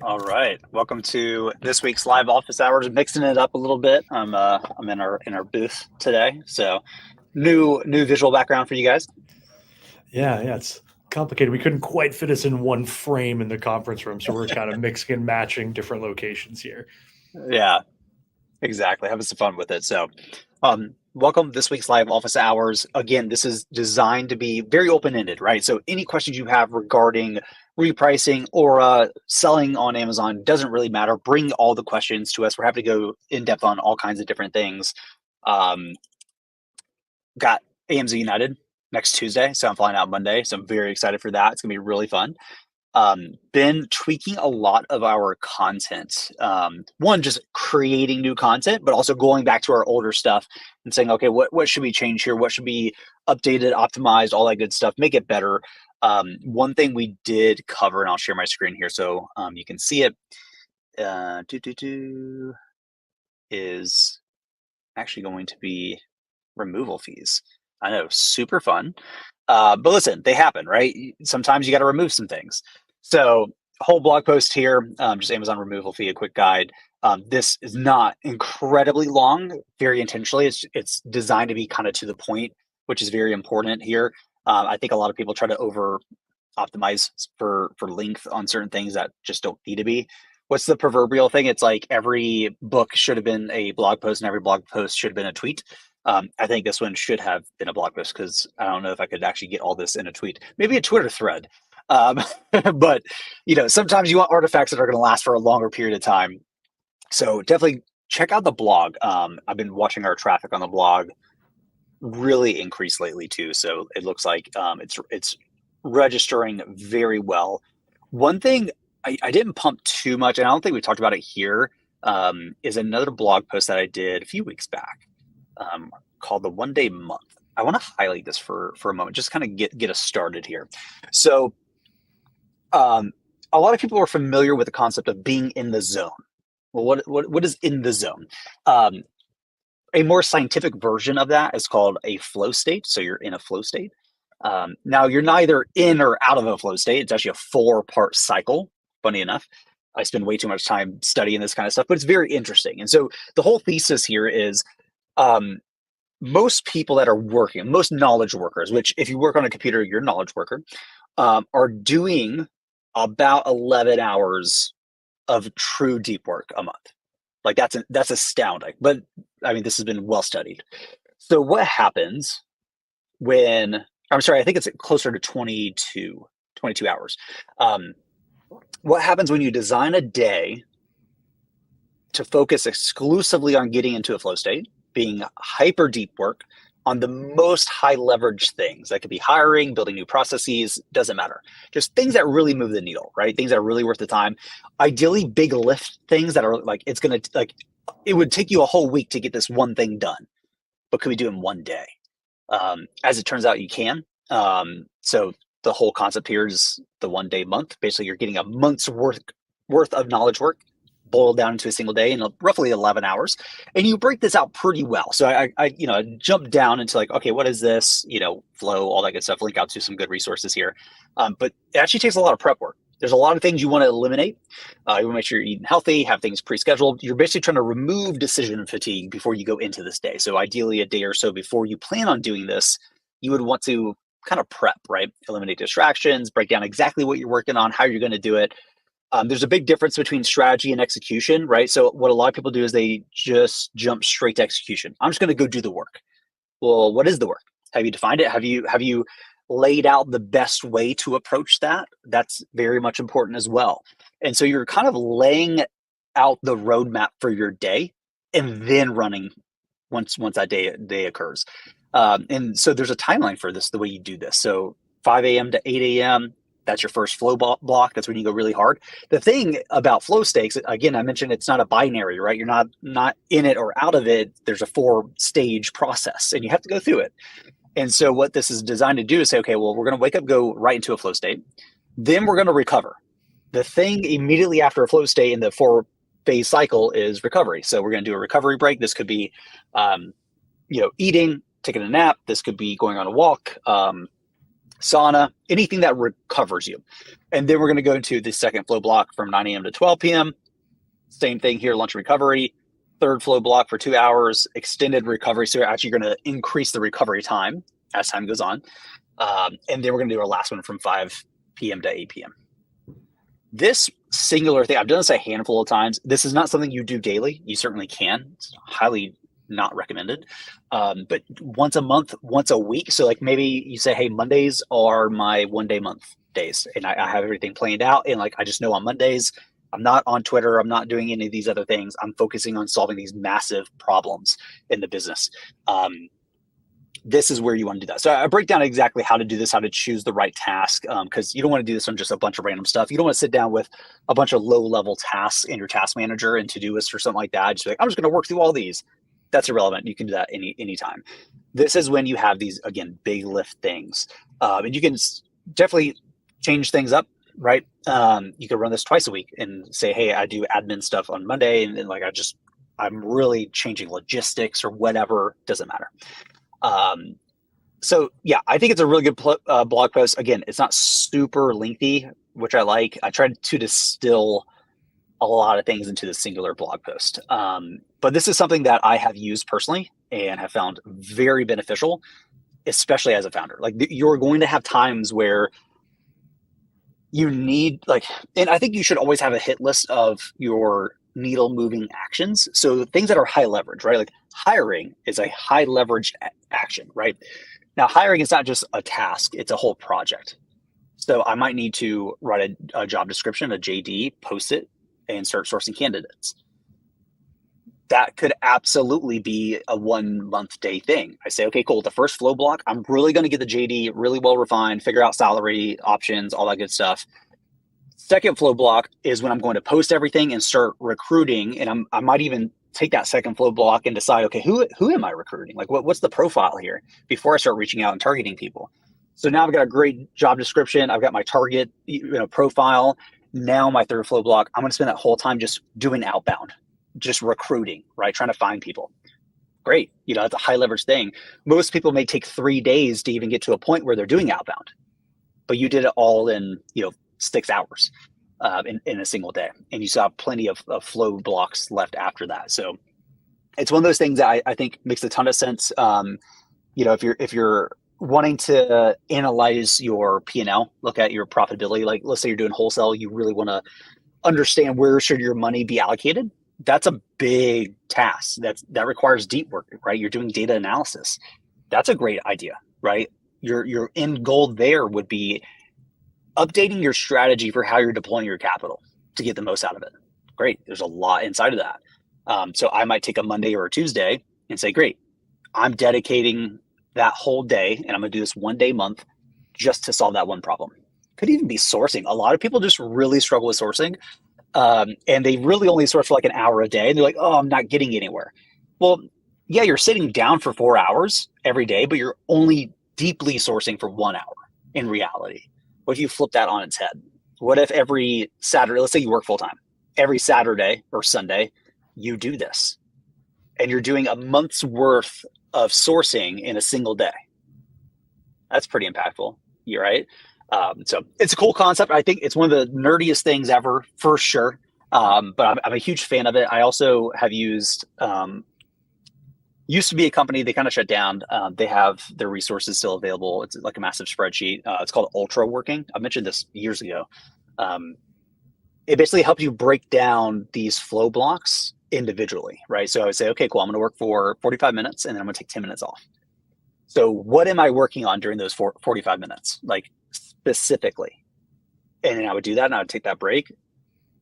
All right, welcome to this week's live office hours. Mixing it up a little bit. I'm in our booth today, so new visual background for you guys. Yeah, it's complicated. We couldn't quite fit us in one frame in the conference room, so we're kind of mixing and matching different locations here. Yeah, exactly. Having some fun with it. So, welcome this week's live office hours. Again, this is designed to be very open-ended, right? So, any questions you have regarding repricing or selling on Amazon doesn't really matter. Bring all the questions to us. We're happy to go in depth on all kinds of different things. Um, got AMZ United next Tuesday, so I'm flying out Monday. So I'm very excited for that. It's gonna be really fun. Been tweaking a lot of our content. One, just creating new content, but also going back to our older stuff and saying, okay, what should we change here? What should be updated, optimized, all that good stuff, make it better. One thing we did cover, and I'll share my screen here so you can see it. Is actually going to be removal fees. I know, super fun. But listen, they happen, right? Sometimes you got to remove some things. So, whole blog post here, just Amazon removal fee, a quick guide. This is not incredibly long, very intentionally. It's designed to be kind of to the point, which is very important here. I think a lot of people try to over optimize for length on certain things that just don't need to be. What's the proverbial thing? It's like every book should have been a blog post and every blog post should have been a tweet. I think this one should have been a blog post because I don't know if I could actually get all this in a tweet. Maybe a Twitter thread. Um, but sometimes you want artifacts that are going to last for a longer period of time. So definitely check out the blog. I've been watching our traffic on the blog really increase lately too. So it looks like it's registering very well. One thing I didn't pump too much, and I don't think we talked about it here, is another blog post that I did a few weeks back called the One Day Month. I want to highlight this for a moment, just kind of get us started here. So, a lot of people are familiar with the concept of being in the zone. Well, what is in the zone? Um, a more scientific version of that is called a flow state. So you're in a flow state. Now you're neither in or out of a flow state. It's actually a four-part cycle. Funny enough, I spend way too much time studying this kind of stuff, but it's very interesting. And so the whole thesis here is um, most people that are working, most knowledge workers, which if you work on a computer, you're a knowledge worker, are doing about 11 hours of true deep work a month. Like that's astounding. But I mean, this has been well studied. So what happens when I'm sorry, I think it's closer to 22 hours. Um, what happens when you design a day to focus exclusively on getting into a flow state, being hyper deep work on the most high leverage things that could be hiring, building new processes, doesn't matter. Just things that really move the needle, right? Things that are really worth the time. Ideally, big lift things that are like, it would take you a whole week to get this one thing done, but could we do it in one day? As it turns out, you can. So the whole concept here is the 1 day month. Basically, you're getting a month's worth of knowledge work boiled down into a single day in roughly 11 hours, and you break this out pretty well. So I jumped down into like, okay, what is this? Flow, all that good stuff. Link out to some good resources here, but it actually takes a lot of prep work. There's a lot of things you want to eliminate. You want to make sure you're eating healthy, have things pre-scheduled. You're basically trying to remove decision fatigue before you go into this day. So ideally, a day or so before you plan on doing this, you would want to kind of prep, right? Eliminate distractions, break down exactly what you're working on, how you're going to do it. There's a big difference between strategy and execution, right? So what a lot of people do is they just jump straight to execution. I'm just going to go do the work. Well, what is the work? Have you defined it? Have you laid out the best way to approach that? That's very much important as well. And so you're kind of laying out the roadmap for your day and then running once that day occurs. And so there's a timeline for this, the way you do this. So 5 a.m. to 8 a.m. That's your first flow block. That's when you go really hard. The thing about flow states, again, I mentioned it's not a binary, right? You're not in it or out of it. There's a 4-stage process, and you have to go through it. And so what this is designed to do is say, okay, well, we're going to wake up, go right into a flow state. Then we're going to recover. The thing immediately after a flow state in the 4-phase cycle is recovery. So we're going to do a recovery break. This could be, eating, taking a nap. This could be going on a walk. sauna, anything that recovers you. And then we're going to go into the second flow block from 9 a.m. to 12 p.m. Same thing here, lunch recovery. Third flow block for 2 hours, extended recovery. So you're actually going to increase the recovery time as time goes on. And then we're going to do our last one from 5 p.m. to 8 p.m. This singular thing, I've done this a handful of times. This is not something you do daily. You certainly can. It's highly not recommended. But once a month, once a week. So like maybe you say, hey, Mondays are my 1 day month days. And I have everything planned out. And like, I just know on Mondays, I'm not on Twitter. I'm not doing any of these other things. I'm focusing on solving these massive problems in the business. This is where you want to do that. So I break down exactly how to do this, how to choose the right task, because you don't want to do this on just a bunch of random stuff. You don't want to sit down with a bunch of low-level tasks in your task manager and to-do list or something like that. Just like, I'm just going to work through all these. That's irrelevant. You can do that anytime. This is when you have these, again, big lift things. And you can definitely change things up, right? You can run this twice a week and say, hey, I do admin stuff on Monday. And then like, I'm really changing logistics or whatever, doesn't matter. So yeah, I think it's a really good blog post. Again, it's not super lengthy, which I like. I tried to distill a lot of things into the singular blog post. But this is something that I have used personally and have found very beneficial, especially as a founder. Like you're going to have times where you need and I think you should always have a hit list of your needle moving actions. So things that are high leverage, right? Like hiring is a high leverage action, right? Now, hiring is not just a task, it's a whole project. So I might need to write a job description, a JD, post it, and start sourcing candidates. That could absolutely be a 1 month day thing. I say, okay, cool. The first flow block, I'm really going to get the JD really well refined, figure out salary options, all that good stuff. Second flow block is when I'm going to post everything and start recruiting. And I might even take that second flow block and decide, okay, who am I recruiting? Like what's the profile here before I start reaching out and targeting people? So now I've got a great job description. I've got my target, profile. Now my third flow block, I'm going to spend that whole time just doing outbound, just recruiting, right? Trying to find people. Great. It's a high leverage thing. Most people may take 3 days to even get to a point where they're doing outbound, but you did it all in, 6 hours in a single day. And you saw plenty of flow blocks left after that. So it's one of those things that I think makes a ton of sense. If you're wanting to analyze your P&L, look at your profitability, like let's say you're doing wholesale, you really want to understand where should your money be allocated. That's a big task. That requires deep work, right? You're doing data analysis. That's a great idea, right? Your end goal there would be updating your strategy for how you're deploying your capital to get the most out of it. Great. There's a lot inside of that. So I might take a Monday or a Tuesday and say, great, I'm dedicating that whole day and I'm going to do this 1 day month just to solve that one problem. Could even be sourcing. A lot of people just really struggle with sourcing. And they really only source for like an hour a day. And they're like, oh, I'm not getting anywhere. Well, yeah, you're sitting down for 4 hours every day, but you're only deeply sourcing for 1 hour in reality. What if you flip that on its head? What if every Saturday, let's say you work full time, every Saturday or Sunday, you do this and you're doing a month's worth of sourcing in a single day? That's pretty impactful. You're right. So it's a cool concept. I think it's one of the nerdiest things ever, for sure. But I'm a huge fan of it. I also have used, used to be a company, they kind of shut down. They have their resources still available. It's like a massive spreadsheet. It's called Ultra Working. I mentioned this years ago. It basically helps you break down these flow blocks individually, right? So I would say, okay, cool. I'm going to work for 45 minutes and then I'm going to take 10 minutes off. So what am I working on during those 45 minutes? Like specifically. And then I would do that and I would take that break.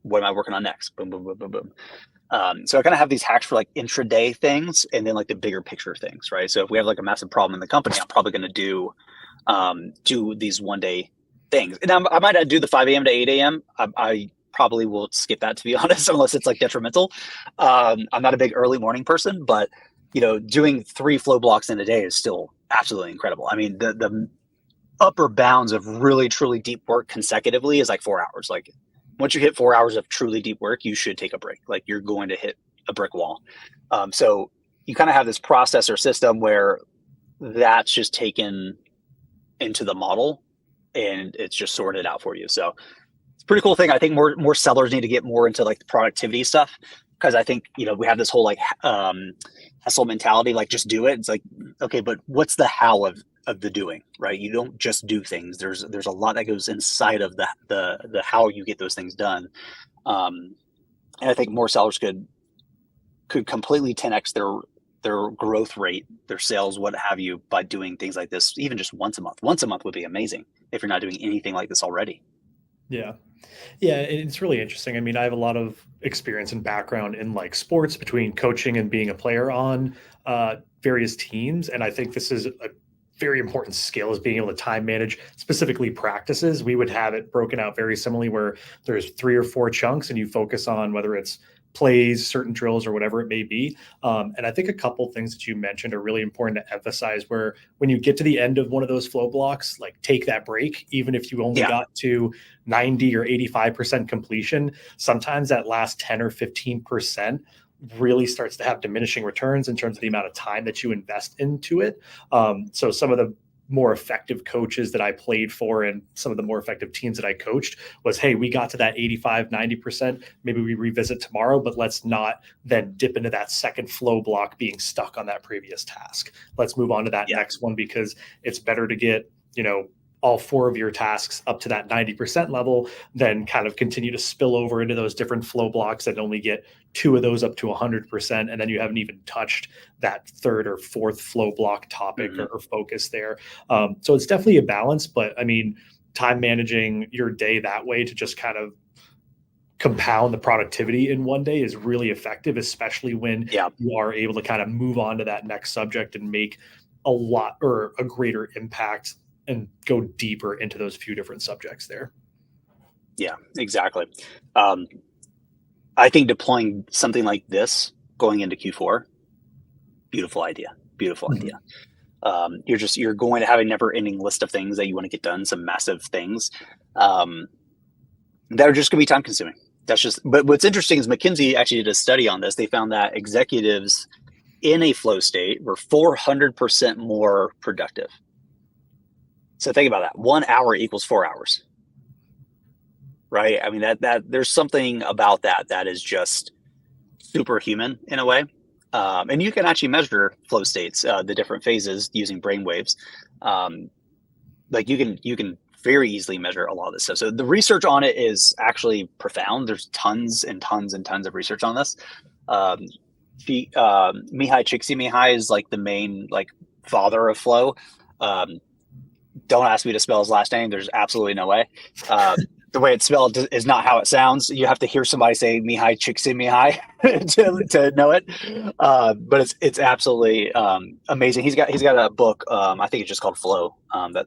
What am I working on next? Boom, boom, boom, boom, boom. So I kind of have these hacks for like intraday things and then like the bigger picture things, right? So if we have like a massive problem in the company, I'm probably going to do these 1 day things. And I might do the 5 a.m. to 8 a.m. I probably will skip that, to be honest, unless it's like detrimental. I'm not a big early morning person, but doing 3 flow blocks in a day is still absolutely incredible. I mean, the upper bounds of really, truly deep work consecutively is like 4 hours. Like once you hit 4 hours of truly deep work, you should take a break. Like you're going to hit a brick wall. So you kind of have this process or system where that's just taken into the model, and it's just sorted out for you. So it's a pretty cool thing. I think more sellers need to get more into like the productivity stuff, because I think, we have this whole like hustle mentality, like just do it. It's like, okay, but what's the how of the doing, right? You don't just do things. There's a lot that goes inside of the how you get those things done. And I think more sellers could completely 10x their growth rate, their sales, what have you, by doing things like this, even just once a month. Once a month would be amazing if you're not doing anything like this already. Yeah. Yeah, it's really interesting. I mean, I have a lot of experience and background in like sports between coaching and being a player on various teams. And I think this is a very important skill, is being able to time manage, specifically practices. We would have it broken out very similarly, where there's 3 or 4 chunks and you focus on whether it's plays, certain drills, or whatever it may be. And I think a couple things that you mentioned are really important to emphasize, where when you get to the end of one of those flow blocks, like take that break, even if you only got to 90 or 85% completion, sometimes that last 10 or 15% really starts to have diminishing returns in terms of the amount of time that you invest into it. So some of the more effective coaches that I played for and some of the more effective teams that I coached was, hey, we got to that 85, 90%. Maybe we revisit tomorrow, but let's not then dip into that second flow block being stuck on that previous task. Let's move on to that next one, because it's better to get, all 4 of your tasks up to that 90% level, then kind of continue to spill over into those different flow blocks and only get 2 of those up to 100%. And then you haven't even touched that 3rd or 4th flow block topic or focus there. So it's definitely a balance, but I mean, time managing your day that way to just kind of compound the productivity in one day is really effective, especially when you are able to kind of move on to that next subject and make a lot or a greater impact and go deeper into those few different subjects there. Yeah, exactly. I think deploying something like this going into Q4, beautiful idea. You're going to have a never ending list of things that you want to get done, some massive things that are just going to be time consuming. But what's interesting is McKinsey actually did a study on this. They found that executives in a flow state were 400% more productive. So think about that. 1 hour equals 4 hours, right? I mean, that there's something about that is just superhuman in a way. And you can actually measure flow states, the different phases, using brainwaves. Like you can very easily measure a lot of this stuff. So the research on it is actually profound. There's tons and tons and tons of research on this. Mihai Csikszentmihalyi is like the main father of flow. Don't ask me to spell his last name. There's absolutely no way. The way it's spelled is not how it sounds. You have to hear somebody say Mihai Csikszentmihalyi to know it. But it's absolutely amazing. He's got a book. I think it's just called Flow.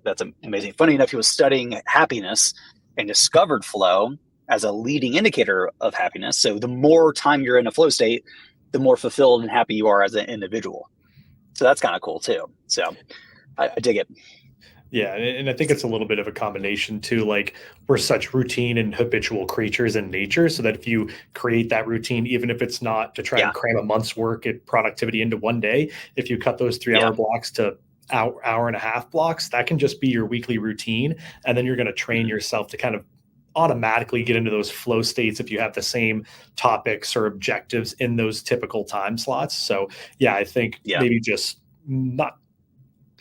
That's amazing. Funny enough, he was studying happiness and discovered flow as a leading indicator of happiness. So the more time you're in a flow state, the more fulfilled and happy you are as an individual. So that's kind of cool too. So I dig it. Yeah, and I think it's a little bit of a combination too. Like, we're such routine and habitual creatures in nature, so that if you create that routine, even if it's not to try and cram a month's work at productivity into one day, if you cut those 3-hour blocks to hour and a half blocks, that can just be your weekly routine. And then you're going to train yourself to kind of automatically get into those flow states if you have the same topics or objectives in those typical time slots. So yeah, I think maybe just not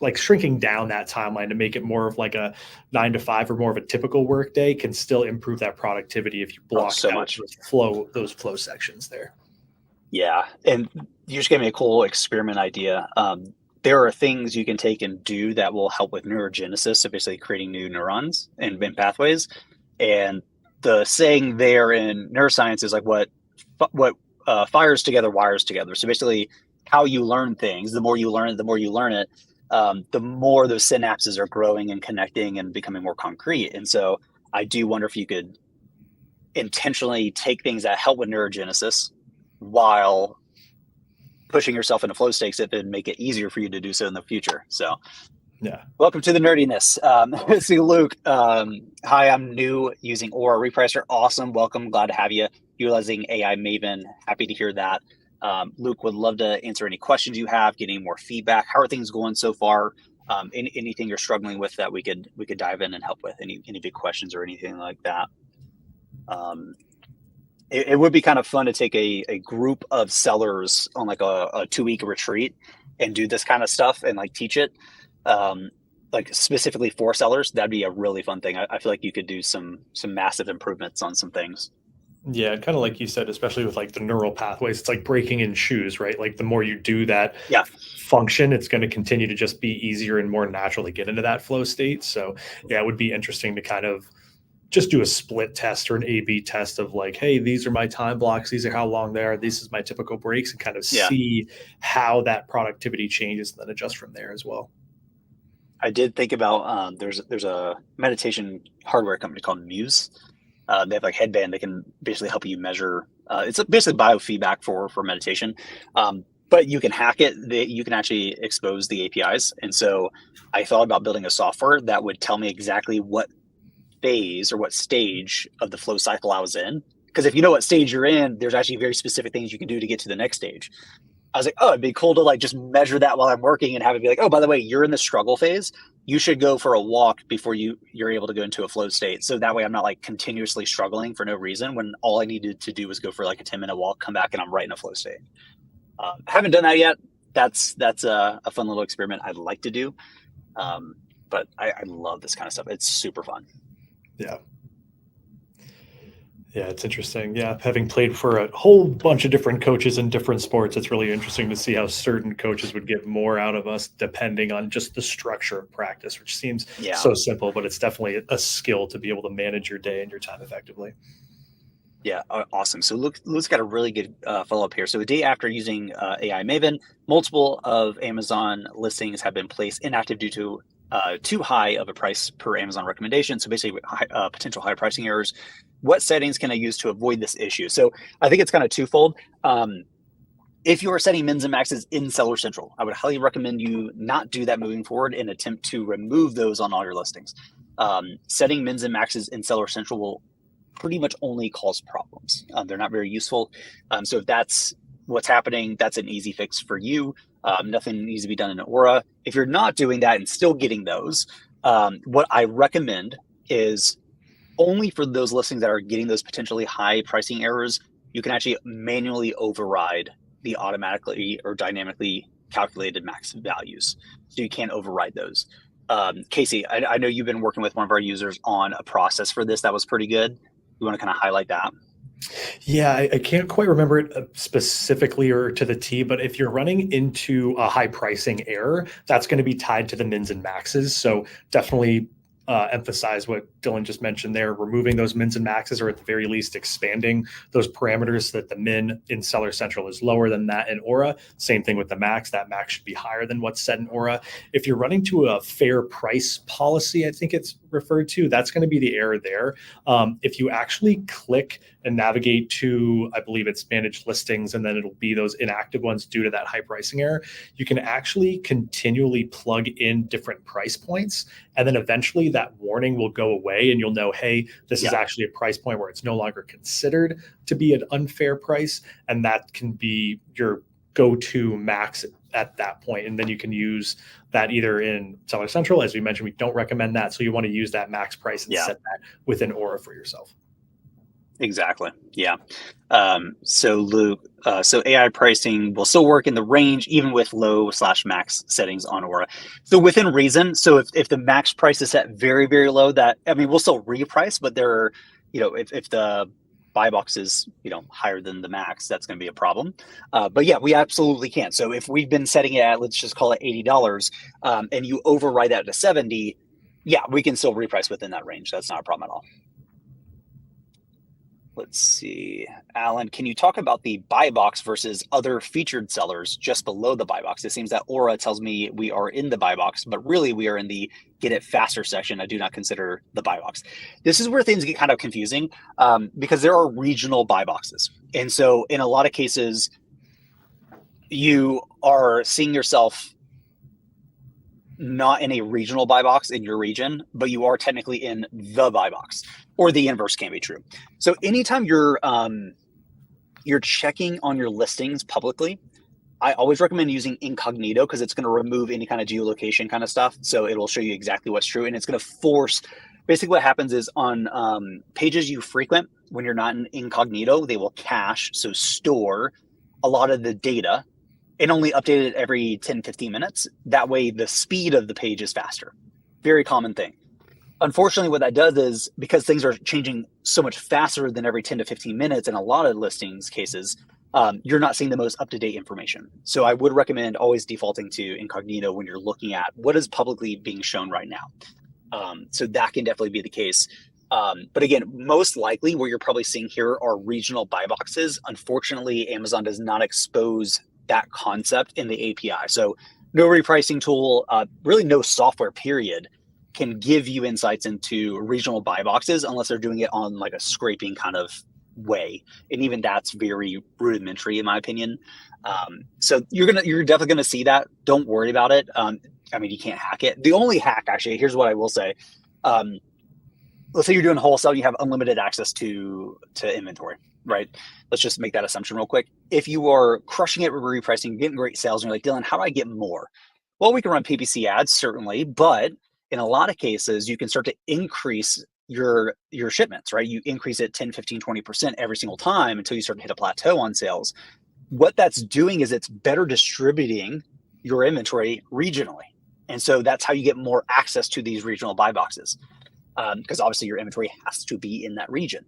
like shrinking down that timeline to make it more of like a 9 to 5 or more of a typical work day can still improve that productivity if you block so much those flow sections there. Yeah. And you just gave me a cool experiment idea. There are things you can take and do that will help with neurogenesis, so basically creating new neurons and pathways. And the saying there in neuroscience is like what fires together wires together. So basically how you learn things, the more you learn it, the more those synapses are growing and connecting and becoming more concrete. And so I do wonder if you could intentionally take things that help with neurogenesis while pushing yourself into flow states if it make it easier for you to do so in the future. So yeah. Welcome to the nerdiness. See, Luke, hi, I'm new using Aura Repricer. Awesome. Welcome. Glad to have you utilizing AI Maven. Happy to hear that. Luke, would love to answer any questions you have, get any more feedback. How are things going so far? Anything you're struggling with that we could dive in and help with, any big questions or anything like that. It would be kind of fun to take a group of sellers on like a 2-week retreat and do this kind of stuff and like teach it, like specifically for sellers. That'd be a really fun thing. I feel like you could do some massive improvements on some things. Yeah, and kind of like you said, especially with like the neural pathways, it's like breaking in shoes, right? Like the more you do that Yeah. function, it's going to continue to just be easier and more natural to get into that flow state. So yeah, it would be interesting to kind of just do a split test or an A/B test of like, hey, these are my time blocks, these are how long they are, this is my typical breaks, and kind of Yeah. see how that productivity changes and then adjust from there as well. I did think about there's a meditation hardware company called Muse. They have like headband that can basically help you measure. It's basically biofeedback for meditation, but you can hack it. You can actually expose the APIs, and so I thought about building a software that would tell me exactly what phase or what stage of the flow cycle I was in. Because if you know what stage you're in, there's actually very specific things you can do to get to the next stage. I was like, oh, it'd be cool to like just measure that while I'm working and have it be like, oh, by the way, you're in the struggle phase. You should go for a walk before you're able to go into a flow state. So that way I'm not like continuously struggling for no reason when all I needed to do was go for like a 10-minute walk, come back, and I'm right in a flow state. I haven't done that yet. That's a fun little experiment I'd like to do. But I love this kind of stuff. It's super fun. Yeah. Yeah, it's interesting. Yeah, having played for a whole bunch of different coaches in different sports, it's really interesting to see how certain coaches would get more out of us depending on just the structure of practice, which seems so simple, but it's definitely a skill to be able to manage your day and your time effectively. Yeah, awesome. So Luke's got a really good follow-up here. So a day after using AI Maven, multiple of Amazon listings have been placed inactive due to too high of a price per Amazon recommendation. So basically potential high pricing errors. What settings can I use to avoid this issue? So I think it's kind of twofold. If you are setting mins and maxes in Seller Central, I would highly recommend you not do that moving forward and attempt to remove those on all your listings. Setting mins and maxes in Seller Central will pretty much only cause problems. They're not very useful. So if that's what's happening, that's an easy fix for you. Nothing needs to be done in Aura. If you're not doing that and still getting those, what I recommend is only for those listings that are getting those potentially high pricing errors, you can actually manually override the automatically or dynamically calculated max values. So you can't override those. Casey, I know you've been working with one of our users on a process for this that was pretty good. You want to kind of highlight that? Yeah, I can't quite remember it specifically or to the T, but if you're running into a high pricing error, that's going to be tied to the mins and maxes. So definitely emphasize what Dylan just mentioned there, removing those mins and maxes, or at the very least expanding those parameters so that the min in Seller Central is lower than that in Aura. Same thing with the max. That max should be higher than what's set in Aura. If you're running to a fair price policy, I think it's referred to, that's going to be the error there. If you actually click and navigate to, I believe it's managed listings, and then it'll be those inactive ones due to that high pricing error, you can actually continually plug in different price points. And then eventually that warning will go away and you'll know, hey, this is actually a price point where it's no longer considered to be an unfair price. And that can be your go-to max at that point. And then you can use that either in Seller Central. As we mentioned, we don't recommend that. So you want to use that max price and set that within Aura for yourself. Exactly. Yeah. So Luke, so AI pricing will still work in the range, even with low/max settings on Aura. So within reason. So if the max price is set very, very low, we'll still reprice, but there are, if the buy box is, higher than the max, that's going to be a problem. But yeah, we absolutely can. So if we've been setting it at, let's just call it $80, and you override that to 70, yeah, we can still reprice within that range. That's not a problem at all. Let's see. Alan, can you talk about the buy box versus other featured sellers just below the buy box? It seems that Aura tells me we are in the buy box, but really we are in the get it faster section. I do not consider the buy box. This is where things get kind of confusing because there are regional buy boxes. And so in a lot of cases, you are seeing yourself not in a regional buy box in your region, but you are technically in the buy box, or the inverse can be true. So anytime you're checking on your listings publicly, I always recommend using incognito because it's going to remove any kind of geolocation kind of stuff. So it'll show you exactly what's true. And it's going to force, basically what happens is on pages you frequent, when you're not in incognito, they will cache, so store a lot of the data and only update it every 10, 15 minutes. That way the speed of the page is faster. Very common thing. Unfortunately, what that does is because things are changing so much faster than every 10 to 15 minutes in a lot of listings cases, you're not seeing the most up-to-date information. So I would recommend always defaulting to incognito when you're looking at what is publicly being shown right now. So that can definitely be the case. But again, most likely what you're probably seeing here are regional buy boxes. Unfortunately, Amazon does not expose that concept in the API. So no repricing tool, really no software period can give you insights into regional buy boxes unless they're doing it on like a scraping kind of way, and even that's very rudimentary in my opinion. So you're definitely gonna see that. Don't worry about it. I mean, you can't hack it. The only hack, actually, here's what I will say. Let's say you're doing wholesale, you have unlimited access to inventory, right? Let's just make that assumption real quick. If you are crushing it with repricing, getting great sales, and you're like, Dylan, how do I get more? Well, we can run PPC ads, certainly, but in a lot of cases, you can start to increase your shipments, right? You increase it 10, 15, 20% every single time until you start to hit a plateau on sales. What that's doing is it's better distributing your inventory regionally. And so that's how you get more access to these regional buy boxes, because obviously your inventory has to be in that region.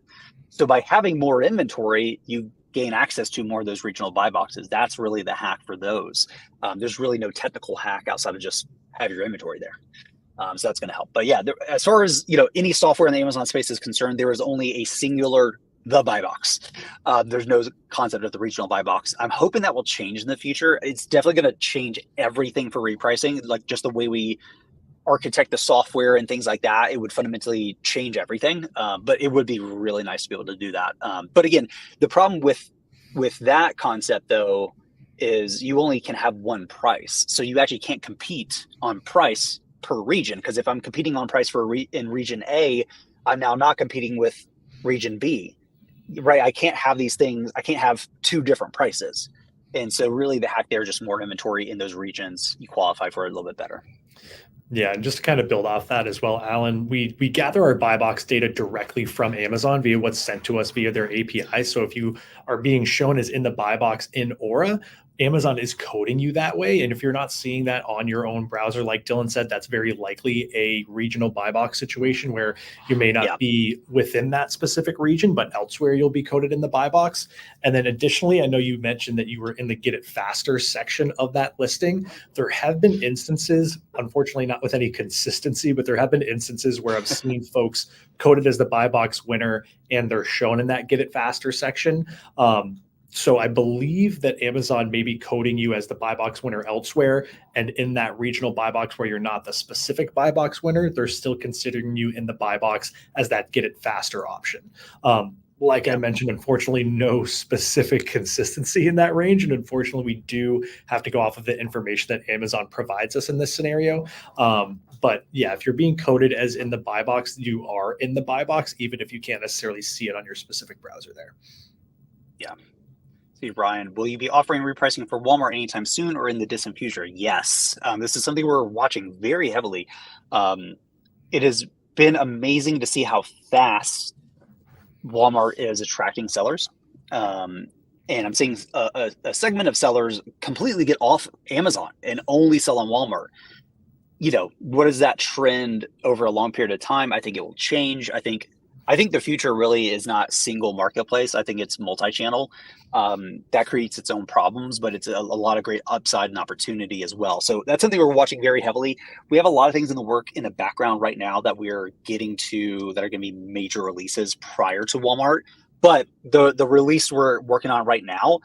So by having more inventory, you gain access to more of those regional buy boxes. That's really the hack for those. There's really no technical hack outside of just have your inventory there. So that's going to help. But yeah, as far as any software in the Amazon space is concerned, there is only a singular the buy box. There's no concept of the regional buy box. I'm hoping that will change in the future. It's definitely going to change everything for repricing, like just the way we architect the software and things like that. It would fundamentally change everything. But it would be really nice to be able to do that. But again, the problem with that concept though is you only can have one price, so you actually can't compete on price per region, because if I'm competing on price for in region A, I'm now not competing with region B, right? I can't have these things. I can't have two different prices. And so really the hack there is just more inventory in those regions. You qualify for it a little bit better. Yeah, and just to kind of build off that as well, Alan, we gather our buy box data directly from Amazon via what's sent to us via their API. So if you are being shown as in the buy box in Aura, Amazon is coding you that way. And if you're not seeing that on your own browser, like Dylan said, that's very likely a regional buy box situation where you may not be within that specific region, but elsewhere you'll be coded in the buy box. And then additionally, I know you mentioned that you were in the Get It Faster section of that listing. There have been instances, unfortunately not with any consistency, but there have been instances where I've seen folks coded as the buy box winner and they're shown in that Get It Faster section. So I believe that Amazon may be coding you as the buy box winner elsewhere. And in that regional buy box where you're not the specific buy box winner, they're still considering you in the buy box as that Get It Faster option. Like I mentioned, unfortunately, no specific consistency in that range. And unfortunately, we do have to go off of the information that Amazon provides us in this scenario. But yeah, if you're being coded as in the buy box, you are in the buy box, even if you can't necessarily see it on your specific browser there. Yeah. Steve Brian, will you be offering repricing for Walmart anytime soon or in the distant future? Yes. This is something we're watching very heavily. It has been amazing to see how fast Walmart is attracting sellers. And I'm seeing a segment of sellers completely get off Amazon and only sell on Walmart. What is that trend over a long period of time? I think it will change. I think the future really is not single marketplace. I think it's multi-channel. That creates its own problems, but it's a lot of great upside and opportunity as well. So that's something we're watching very heavily. We have a lot of things in the work in the background right now that we're getting to that are going to be major releases prior to Walmart. But the release we're working on right now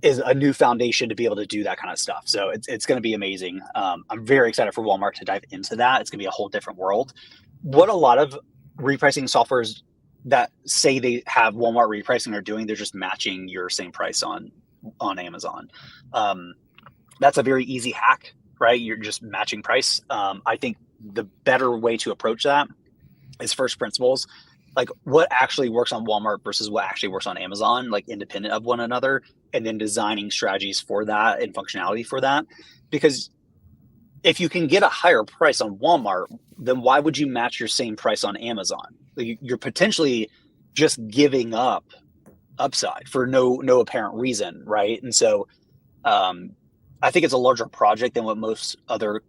is a new foundation to be able to do that kind of stuff. So it's going to be amazing. I'm very excited for Walmart to dive into that. It's going to be a whole different world. What a lot of repricing softwares that say they have Walmart repricing are doing, they're just matching your same price on Amazon. That's a very easy hack, right? You're just matching price. I think the better way to approach that is first principles. like what actually works on Walmart versus what actually works on Amazon, like independent of one another, and then designing strategies for that and functionality for that. Because if you can get a higher price on Walmart, then why would you match your same price on Amazon? You're potentially just giving up upside for no apparent reason, right? And so I think it's a larger project than what most other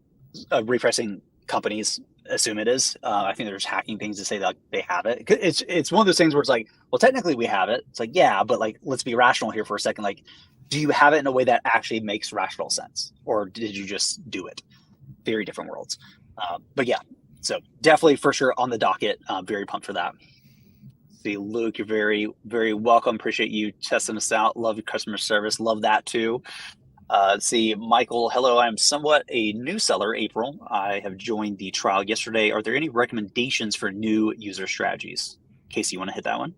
repricing companies assume it is. I think they're just hacking things to say that they have it. It's one of those things where it's like, well, technically we have it. It's like, yeah, but like, let's be rational here for a second. Like, do you have it in a way that actually makes rational sense, or did you just do it? Very different worlds. But yeah, so definitely for sure on the docket. Very pumped for that. See, Luke, you're very, very welcome. Appreciate you testing us out. Love your customer service. Love that too. See, Michael, hello. I'm somewhat a new seller, April. I have joined the trial yesterday. Are there any recommendations for new user strategies? Casey, you want to hit that one?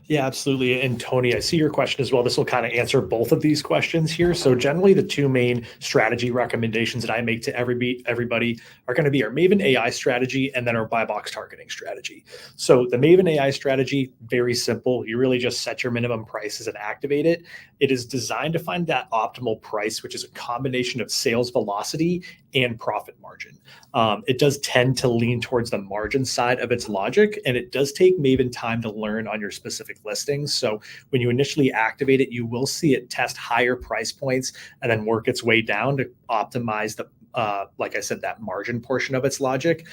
Yeah, absolutely. And Tony, I see your question as well. This will kind of answer both of these questions here. So generally the two main strategy recommendations that I make to everybody are going to be our Maven AI strategy and then our buy box targeting strategy. So the Maven AI strategy, very simple. You really just set your minimum prices and activate it. It is designed to find that optimal price, which is a combination of sales velocity and profit margin. It does tend to lean towards the margin side of its logic, and it does take Maven time to learn on your specific listings. So when you initially activate it, you will see it test higher price points and then work its way down to optimize the like I said, that margin portion of its logic.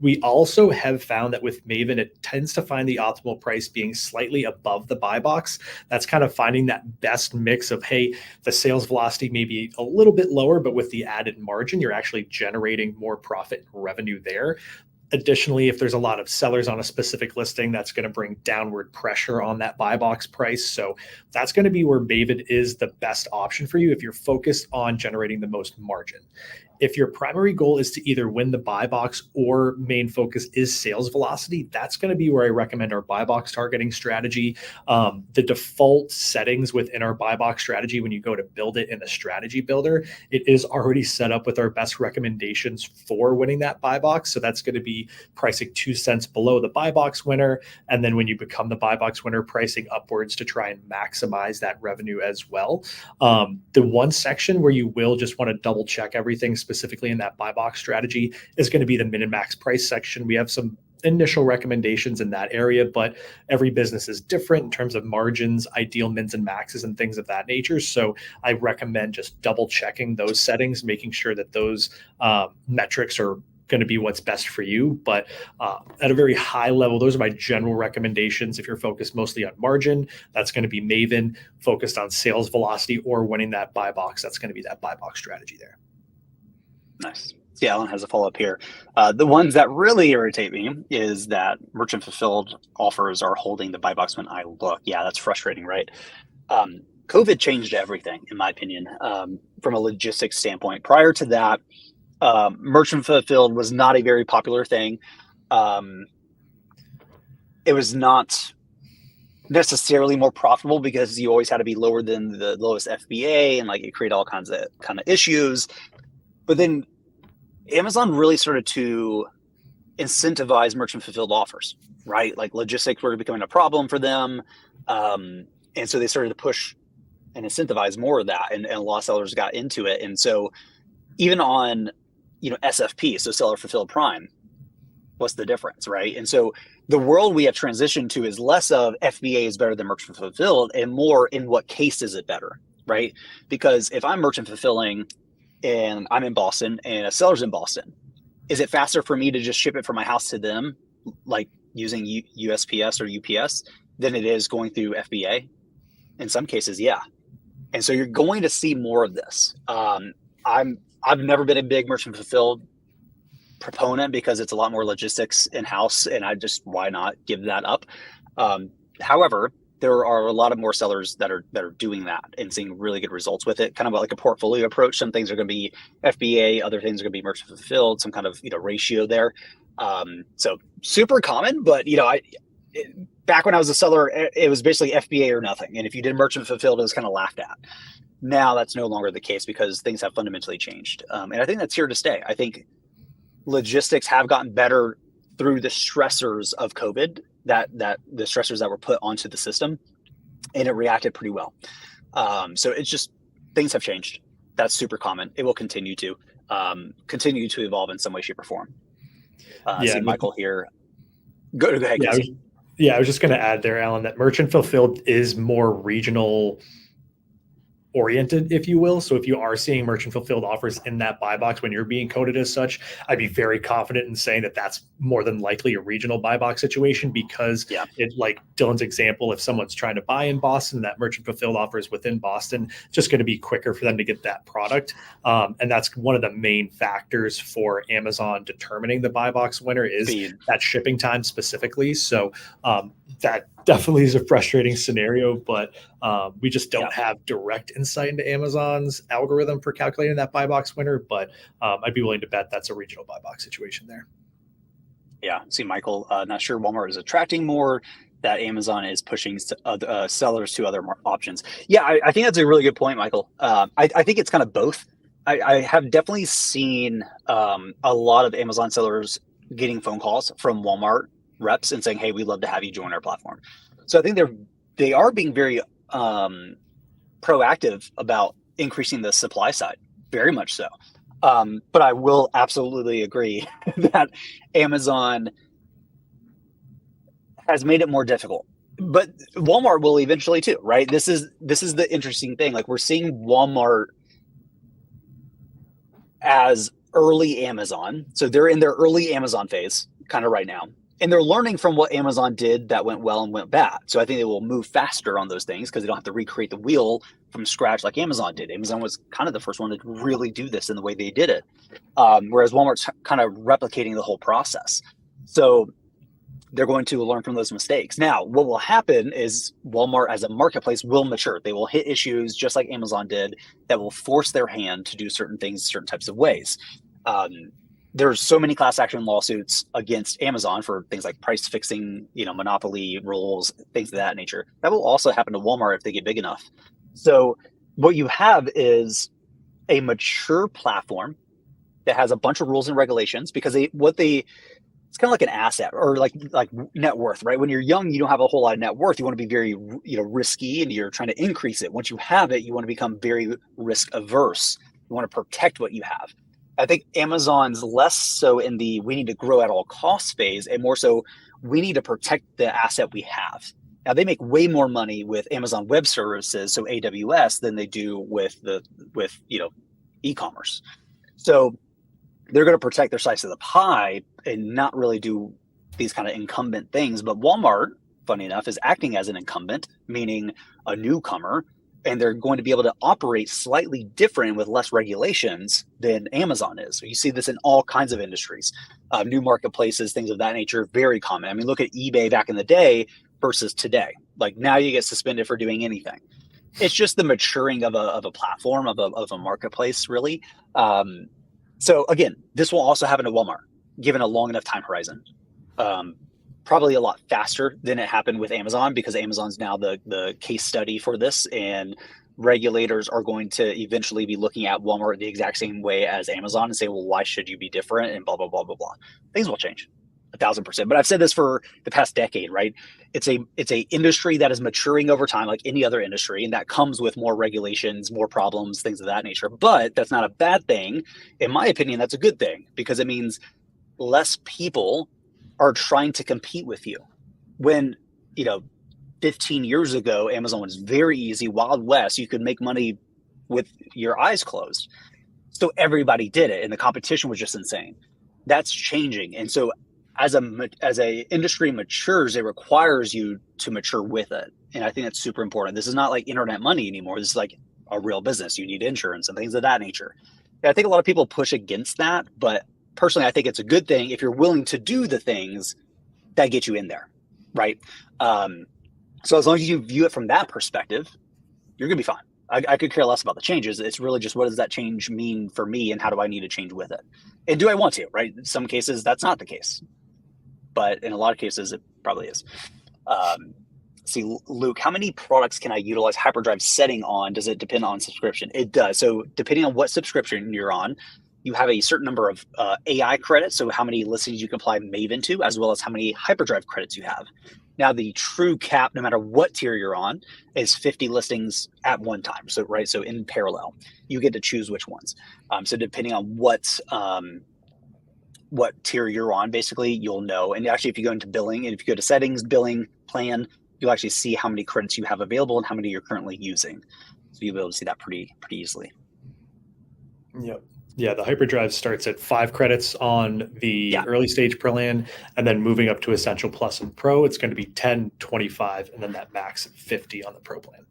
We also have found that with Maven, it tends to find the optimal price being slightly above the buy box. That's kind of finding that best mix of, hey, the sales velocity may be a little bit lower, but with the added margin, you're actually generating more profit and revenue there. Additionally, if there's a lot of sellers on a specific listing, that's going to bring downward pressure on that buy box price. So that's going to be where Maven is the best option for you if you're focused on generating the most margin. If your primary goal is to either win the buy box or main focus is sales velocity, that's going to be where I recommend our buy box targeting strategy. The default settings within our buy box strategy, when you go to build it in the strategy builder, it is already set up with our best recommendations for winning that buy box. So that's going to be pricing 2 cents below the buy box winner. And then when you become the buy box winner, pricing upwards to try and maximize that revenue as well. The one section where you will just want to double check everything specifically in that buy box strategy is going to be the min and max price section. We have some initial recommendations in that area, but every business is different in terms of margins, ideal mins and maxes, and things of that nature. So I recommend just double checking those settings, making sure that those metrics are going to be what's best for you. But at a very high level, those are my general recommendations. If you're focused mostly on margin, that's going to be Maven. Focused on sales velocity or winning that buy box, that's going to be that buy box strategy there. Nice. See, Alan has a follow-up here. The ones that really irritate me is that merchant fulfilled offers are holding the buy box when I look. Yeah, that's frustrating, right? COVID changed everything, in my opinion, from a logistics standpoint. Prior to that, merchant fulfilled was not a very popular thing. It was not necessarily more profitable because you always had to be lower than the lowest FBA, and like it created all kinds of issues. But then Amazon really started to incentivize merchant fulfilled offers, right? Like logistics were becoming a problem for them. And so they started to push and incentivize more of that. And a lot of sellers got into it. And so even on, SFP, so seller fulfilled prime, what's the difference, right? And so the world we have transitioned to is less of FBA is better than merchant fulfilled and more in what case is it better, right? Because if I'm merchant fulfilling and I'm in Boston and a seller's in Boston, is it faster for me to just ship it from my house to them, like using USPS or UPS, than it is going through FBA? In some cases, yeah. And so you're going to see more of this. I've never been a big merchant fulfilled proponent because it's a lot more logistics in-house, and why not give that up? However, there are a lot of more sellers that are doing that and seeing really good results with it, kind of like a portfolio approach. Some things are going to be FBA, other things are going to be merchant fulfilled, some kind of ratio there. So super common, but back when I was a seller, it was basically FBA or nothing, and if you did merchant fulfilled, it was kind of laughed at. Now that's no longer the case because things have fundamentally changed, and I think that's here to stay. I think logistics have gotten better through the stressors of COVID. that the stressors that were put onto the system, and it reacted pretty well. So it's just, things have changed. That's super common. It will continue to evolve in some way, shape, or form. Yeah, See Michael here. Go ahead, yeah, Casey. I was just going to add there, Alan, that merchant fulfilled is more regional oriented, if you will. So if you are seeing merchant fulfilled offers in that buy box when you're being coded as such, I'd be very confident in saying that that's more than likely a regional buy box situation, because it, like Dylan's example, if someone's trying to buy in Boston, that merchant fulfilled offer is within Boston, just going to be quicker for them to get that product. And that's one of the main factors for Amazon determining the buy box winner is that shipping time specifically. So that definitely is a frustrating scenario, but we just don't have direct insight into Amazon's algorithm for calculating that buy box winner. But I'd be willing to bet that's a regional buy box situation there. Yeah. See, Michael, not sure Walmart is attracting more, that Amazon is pushing sellers to other options. Yeah, I think that's a really good point, Michael. I think it's kind of both. I have definitely seen a lot of Amazon sellers getting phone calls from Walmart reps and saying, hey, we'd love to have you join our platform. So I think they are being very proactive about increasing the supply side, very much so. But I will absolutely agree that Amazon has made it more difficult. But Walmart will eventually too, right? This is the interesting thing. Like, we're seeing Walmart as early Amazon. So they're in their early Amazon phase kind of right now. And they're learning from what Amazon did that went well and went bad. So I think they will move faster on those things because they don't have to recreate the wheel from scratch like Amazon did. Amazon was kind of the first one to really do this in the way they did it. Whereas Walmart's kind of replicating the whole process. So they're going to learn from those mistakes. Now, what will happen is Walmart as a marketplace will mature. They will hit issues just like Amazon did that will force their hand to do certain things, certain types of ways. There's so many class action lawsuits against Amazon for things like price fixing, monopoly rules, things of that nature. That will also happen to Walmart if they get big enough. So what you have is a mature platform that has a bunch of rules and regulations, because it's kind of like an asset or like net worth, right? When you're young, you don't have a whole lot of net worth. You want to be very, risky, and you're trying to increase it. Once you have it, you want to become very risk averse. You want to protect what you have. I think Amazon's less so in the we need to grow at all costs phase, and more so we need to protect the asset we have. Now, they make way more money with Amazon Web Services, so AWS, than they do with e-commerce. So they're going to protect their slice of the pie and not really do these kind of incumbent things. But Walmart, funny enough, is acting as an incumbent, meaning a newcomer, and they're going to be able to operate slightly different with less regulations than Amazon is. So you see this in all kinds of industries, new marketplaces, things of that nature, very common. I mean, look at eBay back in the day versus today. Like, now you get suspended for doing anything. It's just the maturing of a platform, of a marketplace, really. So again, this will also happen to Walmart, given a long enough time horizon. Probably a lot faster than it happened with Amazon, because Amazon's now the case study for this, and regulators are going to eventually be looking at Walmart the exact same way as Amazon and say, well, why should you be different? And blah, blah, blah, blah, blah. Things will change 1,000%. But I've said this for the past decade, right? It's a industry that is maturing over time, like any other industry, and that comes with more regulations, more problems, things of that nature. But that's not a bad thing. In my opinion, that's a good thing, because it means less people are trying to compete with you. When 15 years ago, Amazon was very easy, Wild West. You could make money with your eyes closed. So everybody did it, and the competition was just insane. That's changing. And so as a industry matures, it requires you to mature with it. And I think that's super important. This is not like internet money anymore. This is like a real business. You need insurance and things of that nature. And I think a lot of people push against that, but personally, I think it's a good thing if you're willing to do the things that get you in there, right? So as long as you view it from that perspective, you're going to be fine. I could care less about the changes. It's really just, what does that change mean for me, and how do I need to change with it? And do I want to, right? In some cases, that's not the case. But in a lot of cases, it probably is. See, Luke, how many products can I utilize Hyperdrive setting on? Does it depend on subscription? It does. So depending on what subscription you're on, you have a certain number of AI credits, so how many listings you can apply Maven to, as well as how many Hyperdrive credits you have. Now, the true cap, no matter what tier you're on, is 50 listings at one time. So, right, so in parallel, you get to choose which ones. So depending on what tier you're on, basically, you'll know. And actually, if you go into billing, and if you go to settings, billing, plan, you'll actually see how many credits you have available and how many you're currently using. So you'll be able to see that pretty easily. Yep. Yeah, the Hyperdrive starts at 5 credits on the early stage plan, and then moving up to Essential Plus and Pro, it's going to be 10, 25, and then that max 50 on the Pro plan.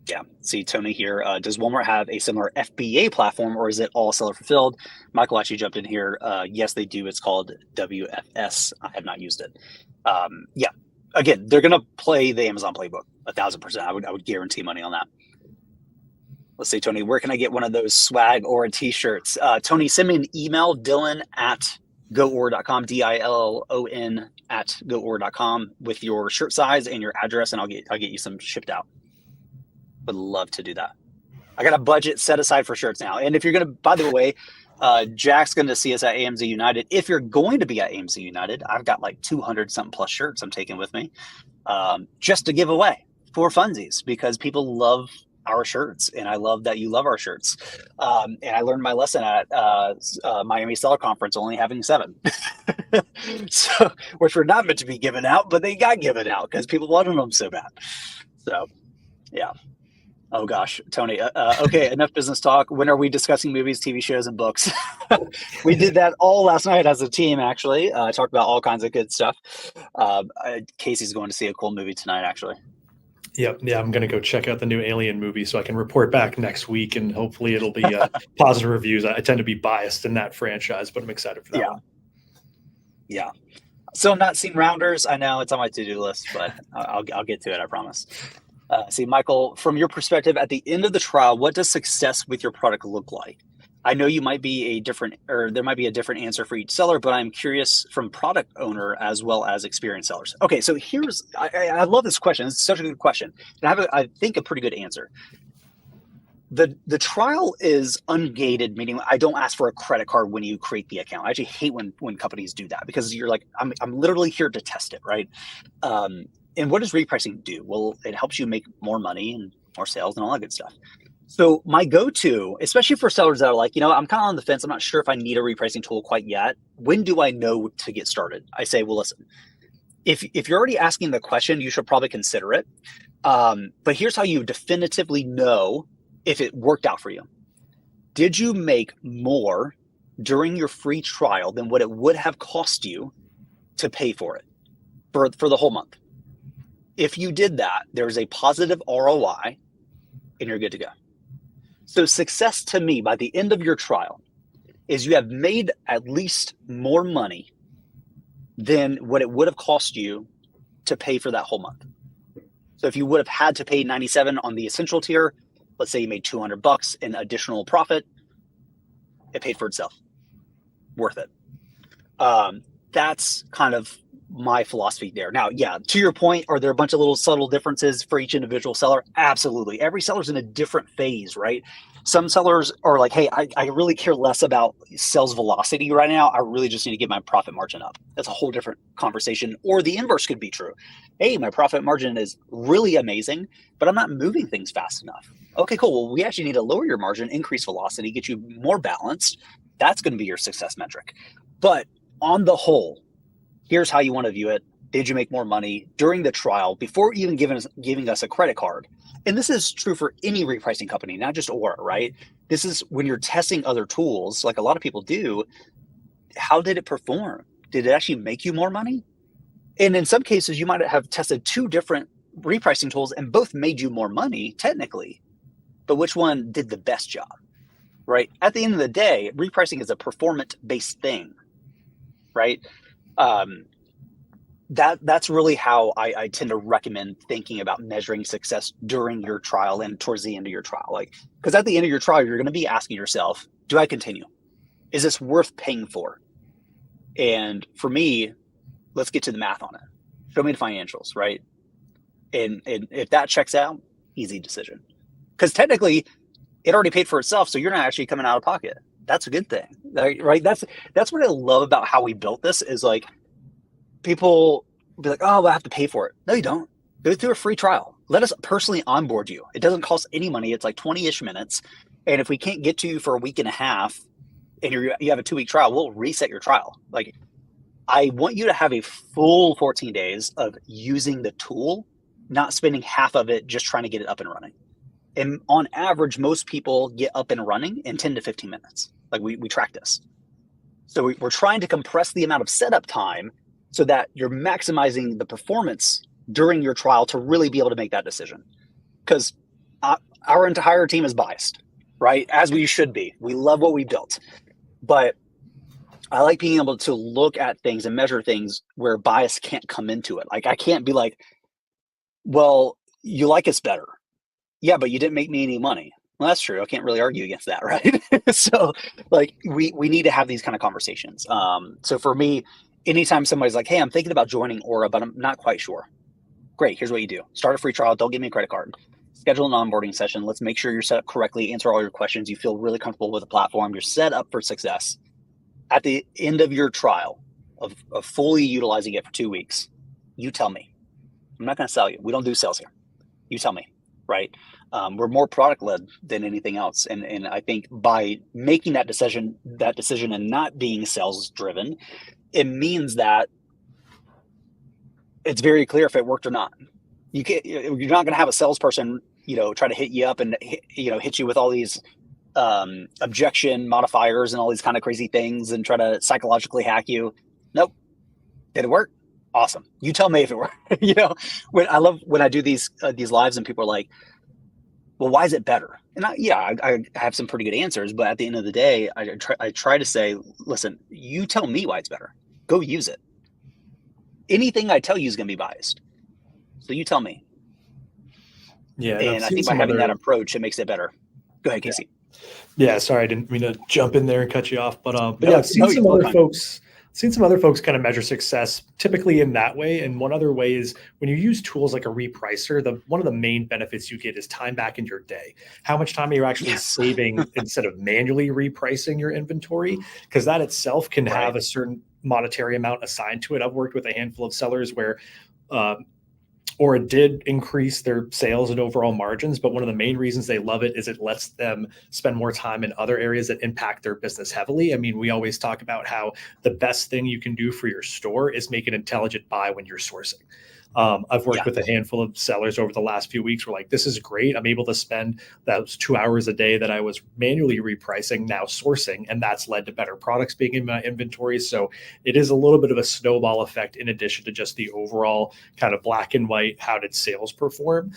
Yeah. See, Tony here. Does Walmart have a similar FBA platform, or is it all seller fulfilled? Michael actually jumped in here. Yes, they do. It's called WFS. I have not used it. Yeah. Again, they're going to play the Amazon playbook 1,000%. I would guarantee money on that. Let's see, Tony, where can I get one of those swag or t-shirts? Tony, send me an email, Dylan@goor.com, DILLON @goor.com with your shirt size and your address, and I'll get you some shipped out. Would love to do that. I got a budget set aside for shirts now. And if you're going to, by the way, Jack's going to see us at AMZ United. If you're going to be at AMZ United, I've got like 200 something plus shirts I'm taking with me just to give away for funsies, because people love our shirts, and I love that you love our shirts. And I learned my lesson at Miami Seller Conference, only having 7, so which were not meant to be given out, but they got given out because people wanted them so bad. So, yeah. Oh gosh, Tony. Okay, enough business talk. When are we discussing movies, TV shows, and books? We did that all last night as a team. Actually, talked about all kinds of good stuff. Casey's going to see a cool movie tonight, actually. Yep. Yeah, I'm going to go check out the new Alien movie so I can report back next week, and hopefully it'll be positive reviews. I tend to be biased in that franchise, but I'm excited for that one. Yeah. So I'm not seeing Rounders. I know it's on my to-do list, but I'll get to it, I promise. See, Michael, from your perspective, at the end of the trial, what does success with your product look like? I know there might be a different answer for each seller, but I'm curious from product owner as well as experienced sellers. Okay, so I love this question. It's such a good question. And I have, I think, a pretty good answer. The trial is ungated, meaning I don't ask for a credit card when you create the account. I actually hate when companies do that, because you're like, I'm literally here to test it, right? And what does repricing do? Well, it helps you make more money and more sales and all that good stuff. So my go-to, especially for sellers that are like, I'm kind of on the fence, I'm not sure if I need a repricing tool quite yet. When do I know to get started? I say, well, listen, if you're already asking the question, you should probably consider it. But here's how you definitively know if it worked out for you. Did you make more during your free trial than what it would have cost you to pay for it for the whole month? If you did that, there's a positive ROI and you're good to go. So success to me by the end of your trial is you have made at least more money than what it would have cost you to pay for that whole month. So if you would have had to pay $97 on the essential tier, let's say you made $200 in additional profit, it paid for itself. Worth it. That's kind of my philosophy there. Now, yeah, to your point, are there a bunch of little subtle differences for each individual seller? Absolutely. Every seller's in a different phase, right? Some sellers are like, hey, I really care less about sales velocity right now. I really just need to get my profit margin up. That's a whole different conversation. Or the inverse could be true. Hey, my profit margin is really amazing, but I'm not moving things fast enough. Okay, cool. Well, we actually need to lower your margin, increase velocity, get you more balanced. That's going to be your success metric. But on the whole, here's how you want to view it. Did you make more money during the trial before even giving us a credit card? And this is true for any repricing company, not just Aura, right? This is when you're testing other tools, like a lot of people do. How did it perform? Did it actually make you more money? And in some cases, you might have tested 2 different repricing tools and both made you more money technically, but which one did the best job, right? At the end of the day, repricing is a performance-based thing, right? That's really how I tend to recommend thinking about measuring success during your trial and towards the end of your trial. Like, because at the end of your trial, you're going to be asking yourself, do I continue? Is this worth paying for? And for me, let's get to the math on it. Show me the financials, right? And if that checks out, easy decision. Because technically, it already paid for itself, so you're not actually coming out of pocket. that's a good thing, right? That's what I love about how we built this is like people be like, oh, well, I have to pay for it. No, you don't. Go through a free trial. Let us personally onboard you. It doesn't cost any money. It's like 20-ish minutes. And if we can't get to you for a week and a half and you have a 2-week trial, we'll reset your trial. Like, I want you to have a full 14 days of using the tool, not spending half of it just trying to get it up and running. And on average, most people get up and running in 10 to 15 minutes. Like we track this. So we're trying to compress the amount of setup time so that you're maximizing the performance during your trial to really be able to make that decision. Because our entire team is biased, right? As we should be. We love what we built. But I like being able to look at things and measure things where bias can't come into it. Like I can't be like, well, you like us better. Yeah, but you didn't make me any money. Well, that's true. I can't really argue against that, right? So like we need to have these kind of conversations. So for me, anytime somebody's like, hey, I'm thinking about joining Aura, but I'm not quite sure. Great. Here's what you do. Start a free trial. Don't give me a credit card. Schedule an onboarding session. Let's make sure you're set up correctly, answer all your questions. You feel really comfortable with the platform. You're set up for success. At the end of your trial of fully utilizing it for 2 weeks, you tell me. I'm not going to sell you. We don't do sales here. You tell me, right? We're more product led than anything else. And I think by making that decision and not being sales driven, it means that it's very clear if it worked or not. You're not going to have a salesperson, try to hit you up and hit you with all these objection modifiers and all these kind of crazy things and try to psychologically hack you. Nope. Did it work? Awesome. You tell me if it worked. When I do these lives and people are like, well, why is it better? And I have some pretty good answers, but at the end of the day, I try to say, listen, you tell me why it's better. Go use it. Anything I tell you is going to be biased. So you tell me. Yeah. And I think by having that approach, it makes it better. Go ahead, Casey. Yeah. Sorry, I didn't mean to jump in there and cut you off, but I've seen some other folks kind of measure success typically in that way. And one other way is when you use tools like a repricer, one of the main benefits you get is time back in your day. How much time are you actually saving instead of manually repricing your inventory? Because that itself can have a certain monetary amount assigned to it. I've worked with a handful of sellers where Aura did increase their sales and overall margins, but one of the main reasons they love it is it lets them spend more time in other areas that impact their business heavily. I mean, we always talk about how the best thing you can do for your store is make an intelligent buy when you're sourcing. I've worked with a handful of sellers over the last few weeks. We're like, this is great. I'm able to spend those 2 hours a day that I was manually repricing now sourcing, and that's led to better products being in my inventory. So it is a little bit of a snowball effect in addition to just the overall kind of black and white, how did sales perform?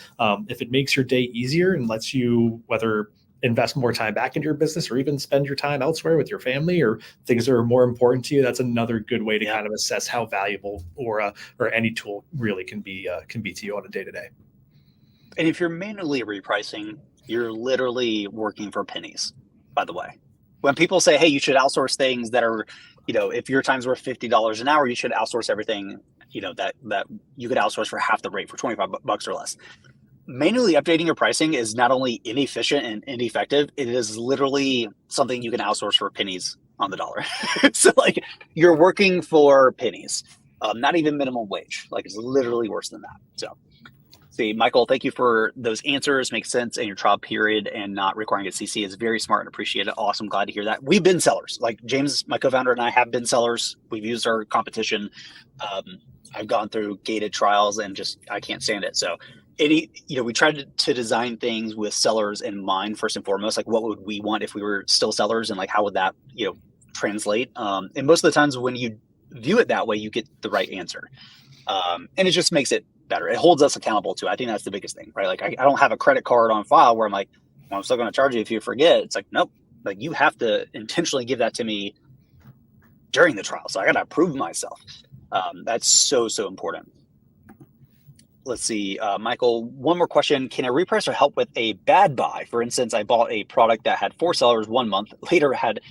If it makes your day easier and lets you whether invest more time back into your business or even spend your time elsewhere with your family or things that are more important to you, that's another good way to kind of assess how valuable or any tool really can be to you on a day-to-day. And if you're manually repricing, you're literally working for pennies, by the way. When people say, hey, you should outsource things that are, if your time's worth $50 an hour, you should outsource everything, that you could outsource for half the rate for $25 or less. Manually updating your pricing is not only inefficient and ineffective, it is literally something you can outsource for pennies on the dollar. So like you're working for pennies, not even minimum wage. Like it's literally worse than that. So see, Michael, thank you for those answers. Makes sense. And your trial period and not requiring a CC is very smart and appreciate it. Awesome. Glad to hear that. We've been sellers. Like James, my co-founder, and I have been sellers. We've used our competition. I've gone through gated trials and I can't stand it. So we tried to design things with sellers in mind first and foremost. Like, what would we want if we were still sellers, and like how would that translate? And most of the times when you view it that way, you get the right answer, and it just makes it better. It holds us accountable too. I think that's the biggest thing, right? Like I don't have a credit card on file where I'm like, well, I'm still going to charge you if you forget. It's like, nope. Like you have to intentionally give that to me during the trial, so I got to prove myself. That's so important. Let's see, Michael, one more question. Can a repricer help with a bad buy? For instance, I bought a product that had 4 sellers 1 month, later had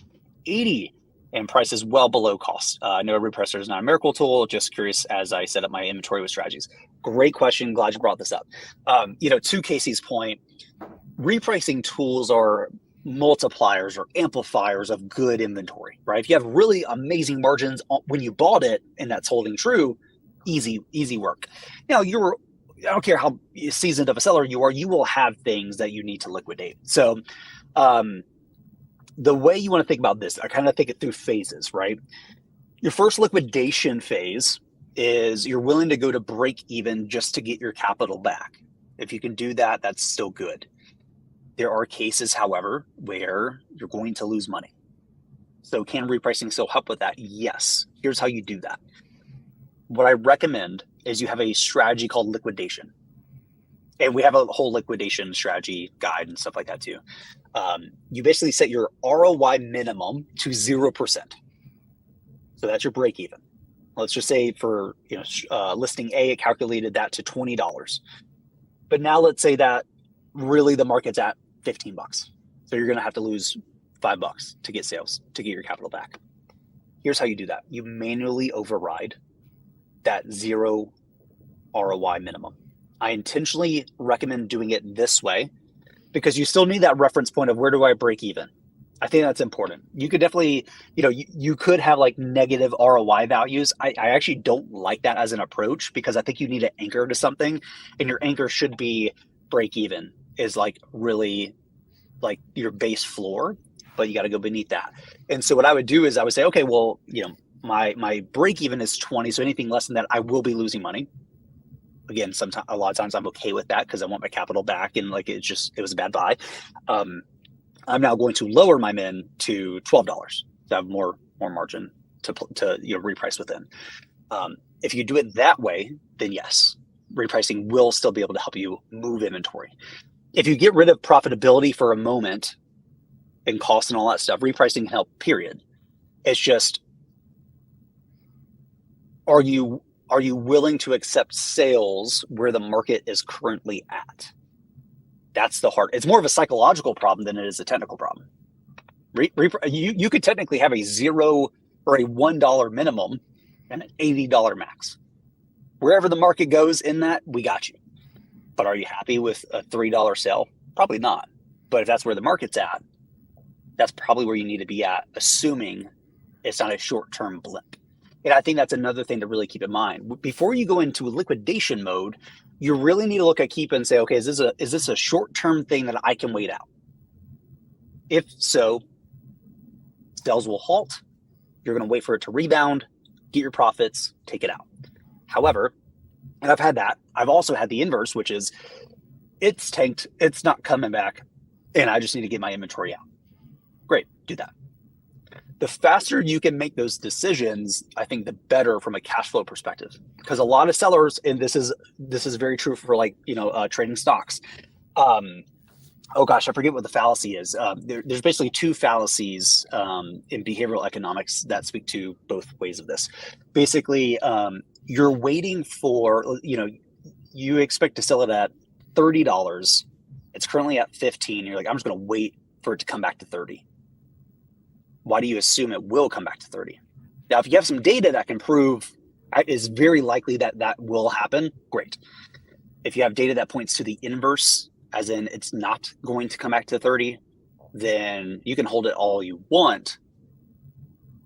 80 and prices well below cost. I know a repricer is not a miracle tool, just curious as I set up my inventory with strategies. Great question. Glad you brought this up. To Casey's point, repricing tools are multipliers or amplifiers of good inventory, right? If you have really amazing margins when you bought it and that's holding true, easy work. Now, I don't care how seasoned of a seller you are, you will have things that you need to liquidate. So the way you want to think about this, I kind of think it through phases, right? Your first liquidation phase is you're willing to go to break even just to get your capital back. If you can do that, that's still good. There are cases, however, where you're going to lose money. So can repricing still help with that? Yes. Here's how you do that. What I recommend is you have a strategy called liquidation. And we have a whole liquidation strategy guide and stuff like that too. You basically set your ROI minimum to 0%. So that's your break even. Let's just say for listing A, it calculated that to $20. But now let's say that really the market's at $15. So you're going to have to lose $5 to get sales, to get your capital back. Here's how you do that. You manually override that 0 ROI minimum. I intentionally recommend doing it this way because you still need that reference point of where do I break even? I think that's important. You could definitely, you could have like negative ROI values. I actually don't like that as an approach because I think you need to anchor to something, and your anchor should be break even is like really like your base floor, but you got to go beneath that. And so what I would do is I would say, okay, well, my break even is 20. So anything less than that, I will be losing money. Again, a lot of times I'm okay with that because I want my capital back, and like it was a bad buy. I'm now going to lower my min to $12 to have more margin to reprice within. If you do it that way, then yes, repricing will still be able to help you move inventory. If you get rid of profitability for a moment and cost and all that stuff, repricing can help, period. It's just, are you willing to accept sales where the market is currently at? That's the hard. It's more of a psychological problem than it is a technical problem. You could technically have a $0 or a $1 minimum and an $80 max. Wherever the market goes in that, we got you. But are you happy with a $3 sale? Probably not. But if that's where the market's at, that's probably where you need to be at, assuming it's not a short-term blip. And I think that's another thing to really keep in mind. Before you go into liquidation mode, you really need to look at Keepa and say, okay, is this a short-term thing that I can wait out? If so, sales will halt. You're going to wait for it to rebound, get your profits, take it out. However, and I've had that. I've also had the inverse, which is it's tanked, it's not coming back, and I just need to get my inventory out. Great, do that. The faster you can make those decisions, I think the better from a cash flow perspective. Because a lot of sellers, and this is very true for trading stocks. Oh gosh, I forget what the fallacy is. There's basically two fallacies in behavioral economics that speak to both ways of this. Basically, you're waiting for, you expect to sell it at $30. It's currently at 15. You're like, I'm just going to wait for it to come back to 30. Why do you assume it will come back to 30? Now, if you have some data that can prove it's very likely that will happen, great. If you have data that points to the inverse, as in it's not going to come back to 30, then you can hold it all you want.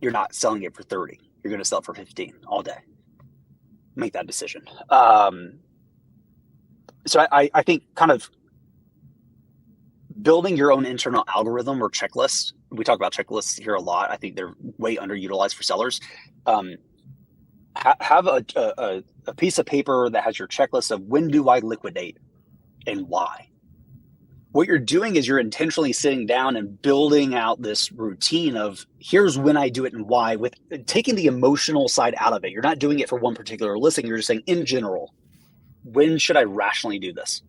You're not selling it for 30. You're going to sell it for 15 all day. Make that decision. So I think kind of building your own internal algorithm or checklist. We talk about checklists here a lot. I think they're way underutilized for sellers. Have a piece of paper that has your checklist of when do I liquidate and why. What you're doing is you're intentionally sitting down and building out this routine of here's when I do it and why, with taking the emotional side out of it. You're not doing it for one particular listing. You're just saying in general, when should I rationally do this?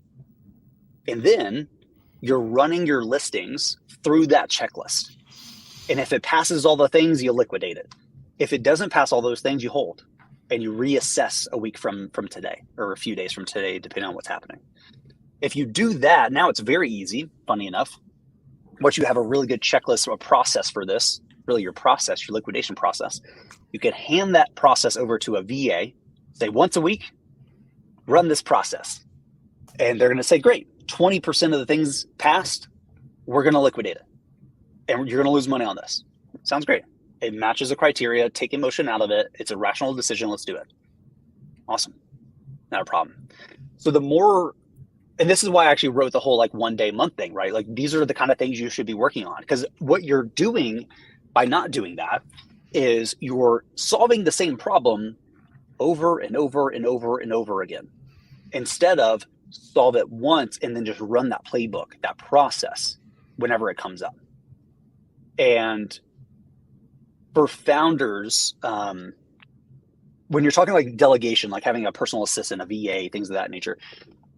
And then you're running your listings through that checklist. And if it passes all the things, you liquidate it. If it doesn't pass all those things, you hold and you reassess a week from today or a few days from today, depending on what's happening. If you do that, now it's very easy, funny enough. Once you have a really good checklist or a process for this, really your process, your liquidation process, you can hand that process over to a VA, say once a week, run this process. And they're going to say, great, 20% of the things passed, we're going to liquidate it. and you're going to lose money on this. Sounds great. It matches the criteria. Take emotion out of it. It's a rational decision. Let's do it. Awesome. Not a problem. So the more, and this is why I actually wrote the whole like 1 day month thing, right? Like these are the kind of things you should be working on, because what you're doing by not doing that is you're solving the same problem over and over and over and over again, instead of solve it once and then just run that playbook, that process whenever it comes up. And for founders, when you're talking like delegation, like having a personal assistant, a VA, things of that nature,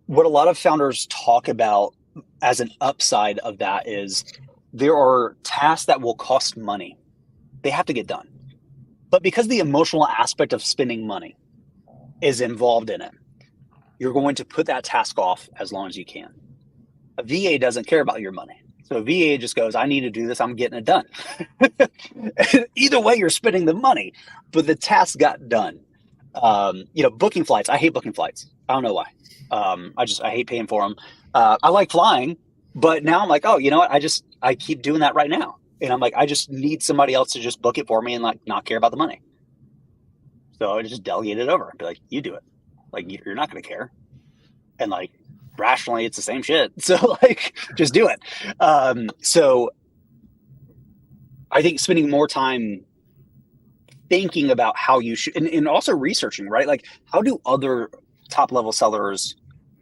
what a lot of founders talk about as an upside of that is there are tasks that will cost money. They have to get done. But because the emotional aspect of spending money is involved in it, you're going to put that task off as long as you can. A VA doesn't care about your money. So a VA just goes, I need to do this. I'm getting it done. Either way, you're spending the money, but the task got done. Booking flights. I hate booking flights. I don't know why. I hate paying for them. I like flying, but now I'm like, oh, you know what? I keep doing that right now. And I'm like, I just need somebody else to just book it for me and like not care about the money. So I just delegate it over. I'd be like, you do it. Like, you're not going to care. And like, rationally, it's the same shit. So like, just do it. So I think spending more time thinking about how you should, and also researching, right? Like, how do other top level sellers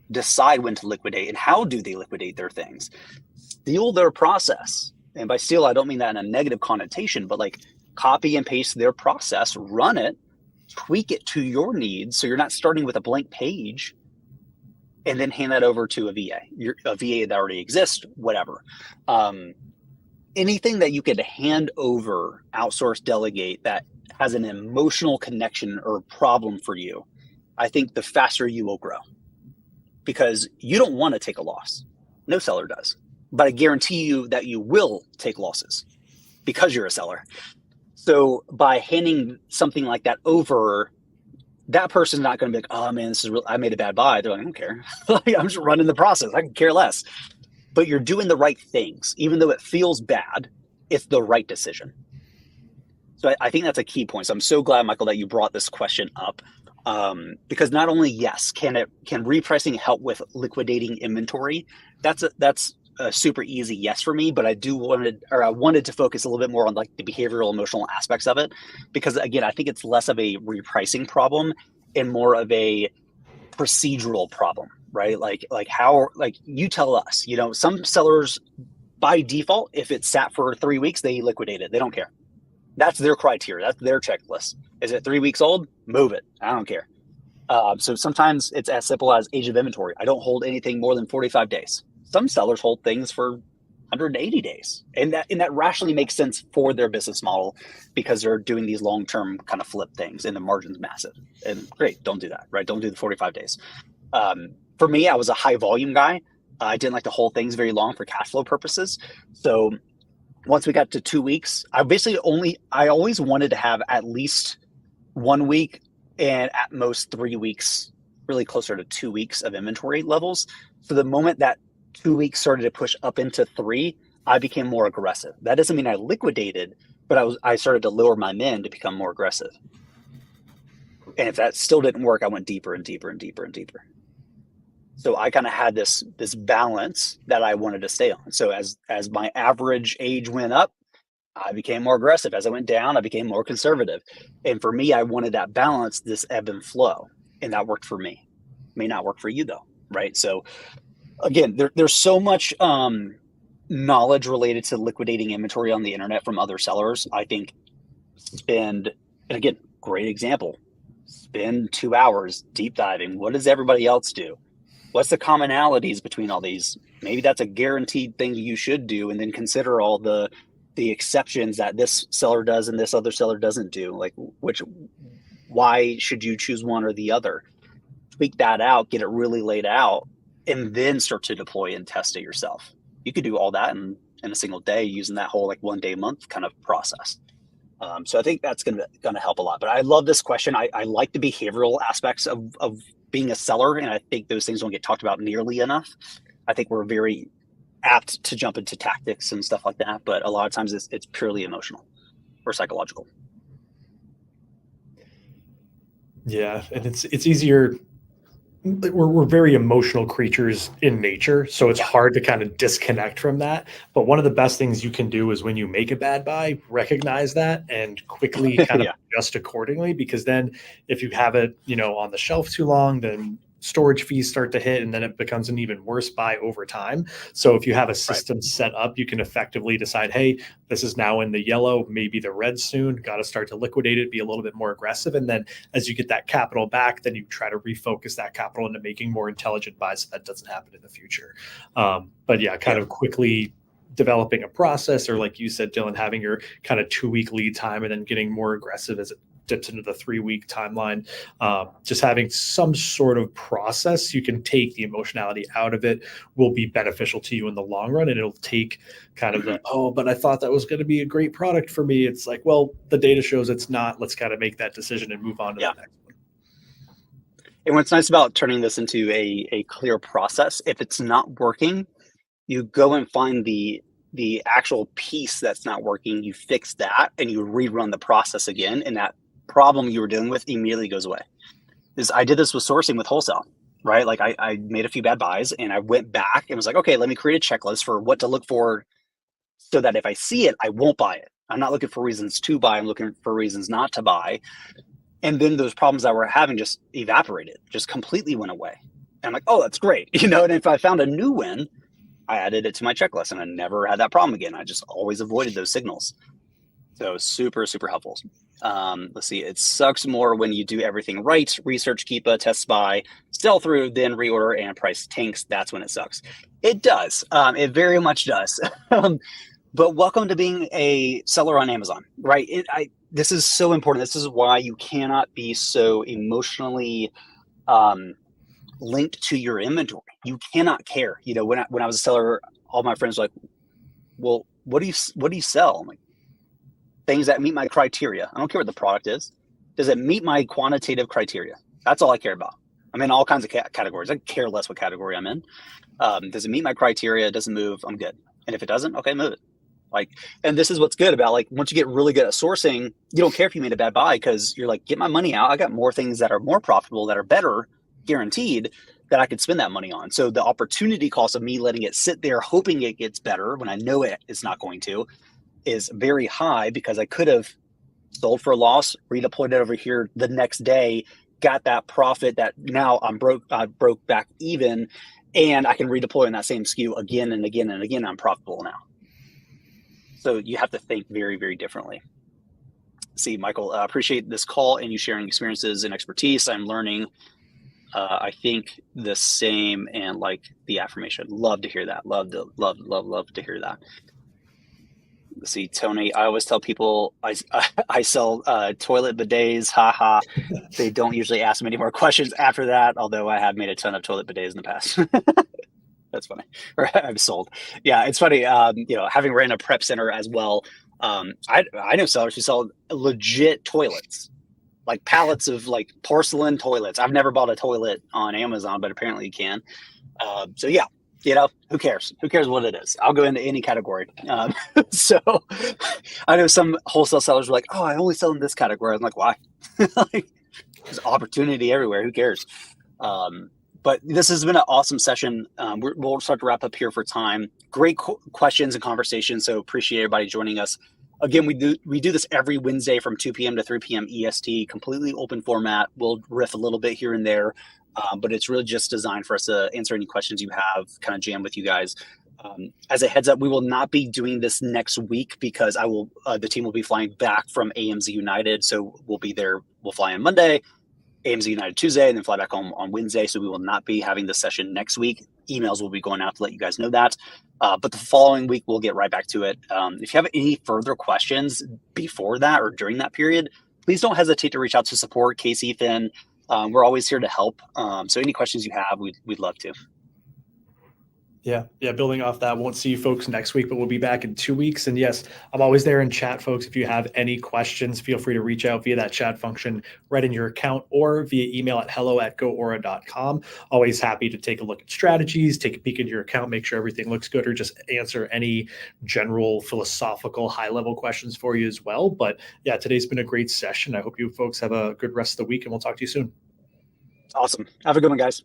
decide when to liquidate, and how do they liquidate their things? Steal their process. And by steal, I don't mean that in a negative connotation, but like copy and paste their process, run it, tweak it to your needs. So you're not starting with a blank page and then hand that over to a VA, a VA that already exists, whatever. Anything that you could hand over, outsource, delegate that has an emotional connection or problem for you, I think the faster you will grow, because you don't want to take a loss. No seller does. But I guarantee you that you will take losses because you're a seller. So by handing something like that over, that person's not going to be like, oh man, this is real. I made a bad buy. They're like, I don't care. I'm just running the process. I can care less. But you're doing the right things. Even though it feels bad, it's the right decision. So I think that's a key point. So I'm so glad, Michael, that you brought this question up. Because not only, yes, can repricing help with liquidating inventory? That's a super easy yes for me, but I wanted to focus a little bit more on like the behavioral emotional aspects of it, because again, I think it's less of a repricing problem and more of a procedural problem, right? Like how, like you tell us, some sellers by default, if it's sat for 3 weeks, they liquidate it. They don't care. That's their criteria. That's their checklist. Is it 3 weeks old? Move it. I don't care. So sometimes it's as simple as age of inventory. I don't hold anything more than 45 days. Some sellers hold things for 180 days. And that rationally makes sense for their business model, because they're doing these long-term kind of flip things and the margin's massive. And great, don't do that, right? Don't do the 45 days. For me, I was a high volume guy. I didn't like to hold things very long for cash flow purposes. So once we got to 2 weeks, I always wanted to have at least 1 week and at most 3 weeks, really closer to 2 weeks of inventory levels. So the moment that 2 weeks started to push up into 3, I became more aggressive. That doesn't mean I liquidated, but I started to lure my men to become more aggressive. And if that still didn't work, I went deeper and deeper and deeper and deeper. So I kind of had this balance that I wanted to stay on. So as my average age went up, I became more aggressive. As I went down, I became more conservative. And for me, I wanted that balance, this ebb and flow, and that worked for me. May not work for you though, right? So again, there's so much knowledge related to liquidating inventory on the internet from other sellers. I think and again, great example, spend 2 hours deep diving. What does everybody else do? What's the commonalities between all these? Maybe that's a guaranteed thing you should do, and then consider all the exceptions that this seller does and this other seller doesn't do. Like why should you choose one or the other? Tweak that out, get it really laid out, and then start to deploy and test it yourself. You could do all that in a single day using that whole like 1 day a month kind of process. So I think that's going to help a lot. But I love this question. I like the behavioral aspects of being a seller, and I think those things don't get talked about nearly enough. I think we're very apt to jump into tactics and stuff like that, but a lot of times it's purely emotional or psychological. Yeah, and it's easier. We're very emotional creatures in nature, so it's hard to kind of disconnect from that. But one of the best things you can do is when you make a bad buy, recognize that and quickly kind of Yeah. adjust accordingly. Because then, if you have it, on the shelf too long, then storage fees start to hit, and then it becomes an even worse buy over time. So if you have a Right. system set up, you can effectively decide, hey, this is now in the yellow, maybe the red soon. Got to start to liquidate it, be a little bit more aggressive, and then as you get that capital back, then you try to refocus that capital into making more intelligent buys so that doesn't happen in the future. But yeah, kind of quickly developing a process, or like you said, Dylan, having your kind of 2-week lead time and then getting more aggressive as it dips into the 3-week timeline. Just having some sort of process you can take the emotionality out of it will be beneficial to you in the long run. And it'll take kind of the, oh, but I thought that was going to be a great product for me. It's like, well, the data shows it's not. Let's kind of make that decision and move on to the next one. And what's nice about turning this into a clear process, if it's not working, you go and find the actual piece that's not working, you fix that, and you rerun the process again, and that problem you were dealing with immediately goes away. I did this with sourcing with wholesale, right? Like I made a few bad buys and I went back and was like, okay, let me create a checklist for what to look for so that if I see it, I won't buy it. I'm not looking for reasons to buy, I'm looking for reasons not to buy. And then those problems that we're having just evaporated, just completely went away. And I'm like, oh, that's great. And if I found a new win, I added it to my checklist and I never had that problem again. I just always avoided those signals. So super, super helpful. Let's see. It sucks more when you do everything right. Research, Keepa, test buy, sell through, then reorder, and price tanks. That's when it sucks. It does. It very much does. But welcome to being a seller on Amazon, right? This is so important. This is why you cannot be so emotionally linked to your inventory. You cannot care. When I was a seller, all my friends were like, well, what do you sell? I'm like, things that meet my criteria. I don't care what the product is. Does it meet my quantitative criteria? That's all I care about. I'm in all kinds of categories. I care less what category I'm in. Does it meet my criteria? It doesn't move, I'm good. And if it doesn't, okay, move it. And this is what's good about once you get really good at sourcing, you don't care if you made a bad buy because you're like, get my money out. I got more things that are more profitable, that are better, guaranteed, that I could spend that money on. So the opportunity cost of me letting it sit there, hoping it gets better when I know it's not going to, is very high because I could have sold for a loss, redeployed it over here the next day, got that profit that now I broke back even, and I can redeploy in that same SKU again and again and again. I'm profitable now. So you have to think very, very differently. See, Michael, appreciate this call and you sharing experiences and expertise. I'm learning. I think the same and like the affirmation. Love to hear that. Love to hear that. Let's see, Tony, I always tell people I sell toilet bidets. Haha. They don't usually ask many more questions after that, although I have made a ton of toilet bidets in the past. That's funny. Or I've sold. Yeah, it's funny. Having ran a prep center as well, I know sellers who sell legit toilets, like pallets of porcelain toilets. I've never bought a toilet on Amazon, but apparently you can. So yeah, who cares? Who cares what it is? I'll go into any category. So I know some wholesale sellers are like, oh, I only sell in this category. I'm like, why? There's opportunity everywhere. Who cares? But this has been an awesome session. We'll start to wrap up here for time. Great questions and conversations. So appreciate everybody joining us. Again, we do this every Wednesday from 2 p.m. to 3 p.m. EST, completely open format. We'll riff a little bit here and there, but it's really just designed for us to answer any questions you have, kind of jam with you guys. As a heads up, we will not be doing this next week because the team will be flying back from AMZ United. So we'll be there. We'll fly on Monday, AMZ United Tuesday, and then fly back home on Wednesday. So we will not be having the session next week. Emails will be going out to let you guys know that. But the following week, we'll get right back to it. If you have any further questions before that or during that period, please don't hesitate to reach out to support, Casey, Finn. We're always here to help. So any questions you have, we'd love to. Yeah. Building off that, won't see you folks next week, but we'll be back in 2 weeks. And yes, I'm always there in chat, folks. If you have any questions, feel free to reach out via that chat function right in your account or via email at hello@goaura.com. Always happy to take a look at strategies, take a peek into your account, make sure everything looks good, or just answer any general philosophical high level questions for you as well. But yeah, today's been a great session. I hope you folks have a good rest of the week, and we'll talk to you soon. Awesome. Have a good one, guys.